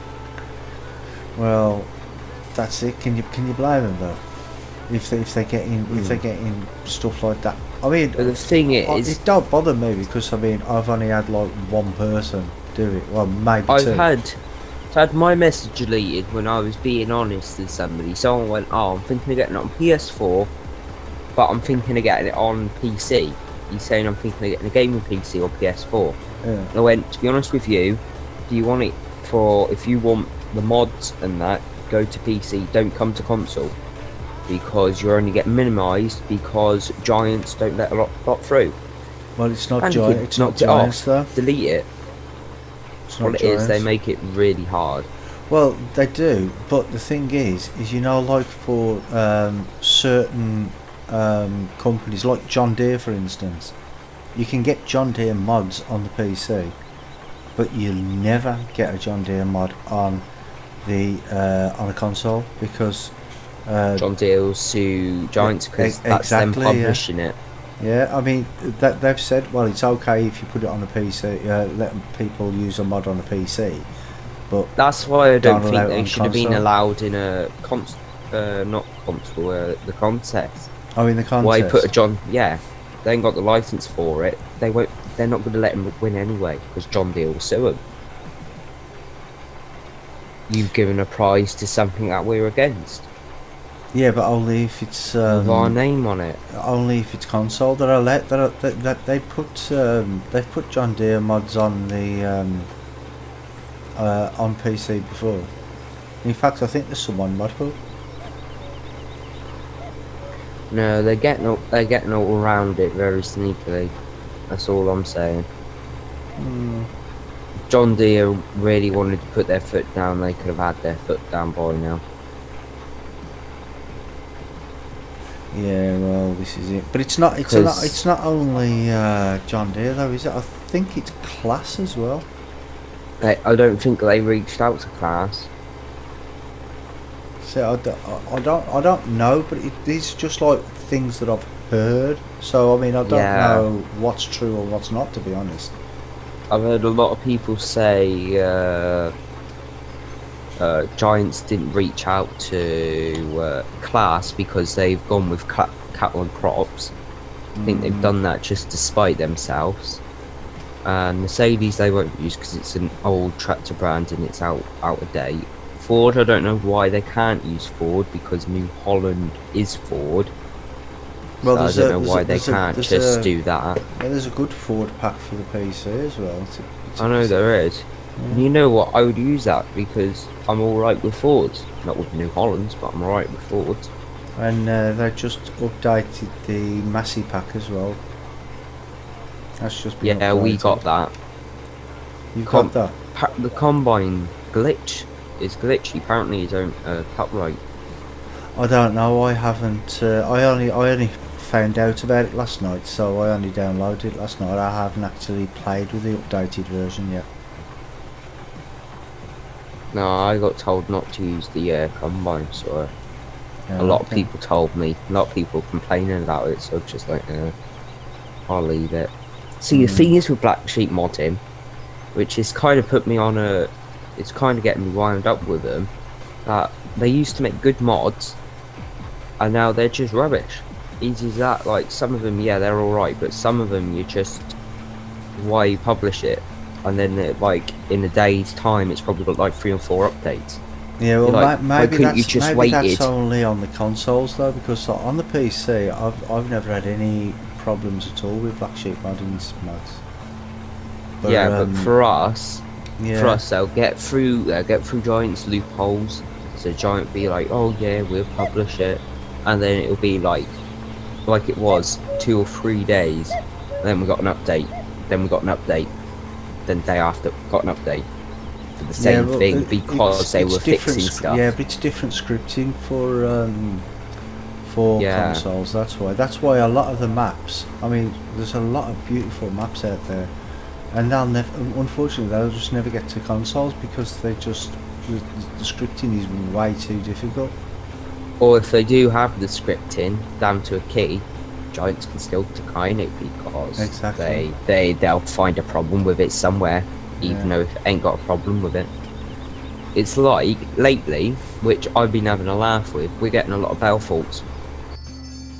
Well, that's it. Can you blame them though? If they're getting stuff like that. I mean, But the thing is, it don't bother me because I mean I've only had like one person do it. Well, maybe two. I've had my message deleted when I was being honest with somebody. Someone went, "Oh, I'm thinking of getting it on PS4, but I'm thinking of getting it on PC." He's saying I'm thinking of getting a gaming PC or PS4. Yeah. And I went, to be honest with you, if you want the mods and that, go to PC. Don't come to console. Because you're only getting minimised because Giants don't let a lot through. Well, it's not And Giants. It's not Giants though. Delete it. It's not What it Giants. is, they make it really hard. Well, they do, but the thing is you know, like for certain companies, like John Deere, for instance, you can get John Deere mods on the PC, but you'll never get a John Deere mod on a console because. John Deere's sue Giants because that's them publishing it. Yeah, I mean that they've said, well, it's okay if you put it on a PC, let people use a mod on a PC, but that's why I don't think allow it they on should have been console. allowed in a the contest. Oh, in the contest. Why put a John? Yeah, they ain't got the license for it. They won't. They're not going to let him win anyway because John Deere will sue him. You've given a prize to something that we're against. Yeah, but only if it's With our name on it. only if it's console. They've put John Deere mods on the on PC before. In fact, I think there's someone mod hub. No, they're getting all around it very sneakily. That's all I'm saying. John Deere really wanted to put their foot down. They could have had their foot down by now. Yeah, well, this is it. But it's not. It's not only John Deere though, is it? I think it's Class as well. I don't think they reached out to Class. So I don't know, but it is just like things that I've heard. So I mean, I don't know what's true or what's not, to be honest. I've heard a lot of people say Giants didn't reach out to Class because they've gone with cattle and crops. I think they've done that just to spite themselves. And Mercedes they won't use because it's an old tractor brand and it's out of date. Ford, I don't know why they can't use Ford because New Holland is Ford. Well, so I don't know why they can't just do that. Yeah, there's a good Ford pack for the PC as well. I know there is. Yeah. And you know what? I would use that because I'm alright with Fords. Not with New Hollands, but I'm alright with Fords. And they just updated the Massey pack as well. That's just been updated. We got that. You got that? The combine glitch is glitchy. Apparently, you don't cut right. I don't know. I haven't. I only found out about it last night, so I only downloaded it last night. I haven't actually played with the updated version yet. No, I got told not to use the combine, so a lot of people told me. A lot of people complaining about it, so just like, I'll leave it. See, the thing is with Black Sheep modding, which is kind of put me on a... It's kind of getting me wound up with them, that they used to make good mods, and now they're just rubbish. Easy as that. Like, some of them, yeah, they're alright, but some of them, you just... Why you publish it? And then, like, in a day's time, it's probably got like 3 or 4 updates. Yeah, well, like, maybe that's only on the consoles, though, because on the PC, I've never had any problems at all with Black Sheep modding mods. But, but for us, they'll get through Giant's loopholes. So Giant be like, oh yeah, we'll publish it, and then it'll be like it was 2 or 3 days. And then we got an update. Then we got an update. Then day after got an update for the same thing because they were fixing stuff. Yeah, but it's different scripting for consoles. That's why a lot of the maps. I mean, there's a lot of beautiful maps out there, and unfortunately they'll just never get to consoles because the scripting is way too difficult. Or if they do have the scripting down to a key, Giants can still decline it because they'll find a problem with it somewhere, even though it ain't got a problem with it. It's like lately, which I've been having a laugh with, we're getting a lot of bell faults.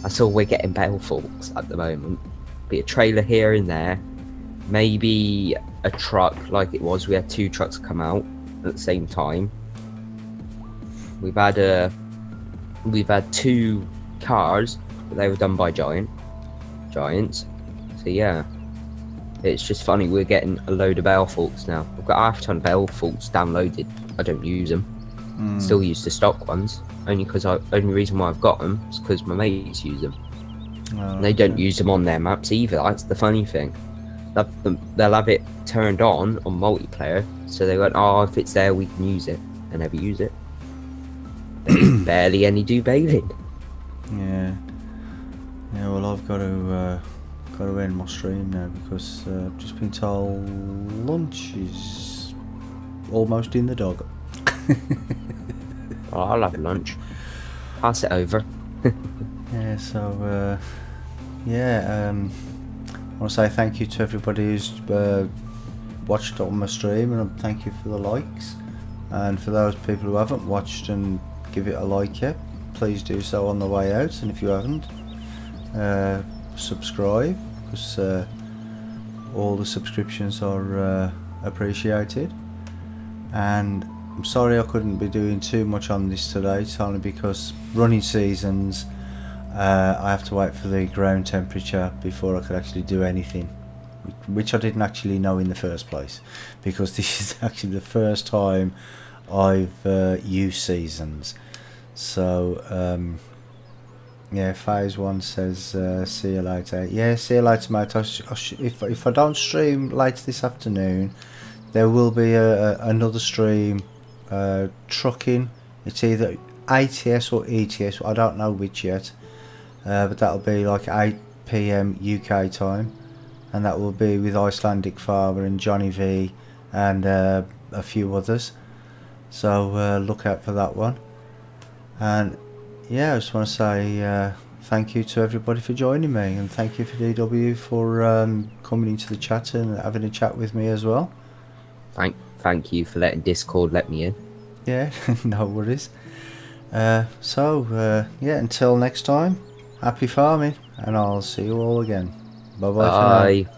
That's all we're getting, bell faults at the moment. Be a trailer here and there, maybe a truck like it was. We had 2 trucks come out at the same time. We've had 2 cars, but they were done by Giants. So yeah, it's just funny. We're getting a load of bell faults now. I've got half a ton of bell faults downloaded. I don't use them. Still use the stock ones. Only reason why I've got them is because my mates use them. They don't use them on their maps either. That's the funny thing. They'll have it turned on multiplayer, so they went, oh, if it's there, we can use it. They never use it. They barely any do bailing. Yeah. Yeah. Well, I've got to end my stream now because I've just been told lunch is almost in the dog. Oh, I'll have lunch. Pass it over. Yeah. So. I want to say thank you to everybody who's watched on my stream, and thank you for the likes. And for those people who haven't watched and give it a like yet, please do so on the way out. And if you haven't, subscribe, because all the subscriptions are appreciated. And I'm sorry I couldn't be doing too much on this today. It's only because running seasons, I have to wait for the ground temperature before I could actually do anything, which I didn't actually know in the first place, because this is actually the first time I've used seasons. So Yeah, Phase 1 says, see you later. Yeah, see you later, mate. If I don't stream later this afternoon, there will be another stream, trucking. It's either ATS or ETS, I don't know which yet. But that'll be like 8 PM UK time. And that will be with Icelandic Farmer and Johnny V and a few others. So look out for that one. And yeah, I just want to say thank you to everybody for joining me, and thank you for DW for coming into the chat and having a chat with me as well. Thank you for letting Discord let me in. Yeah, no worries. Yeah, until next time, happy farming, and I'll see you all again. Bye bye for now. Bye.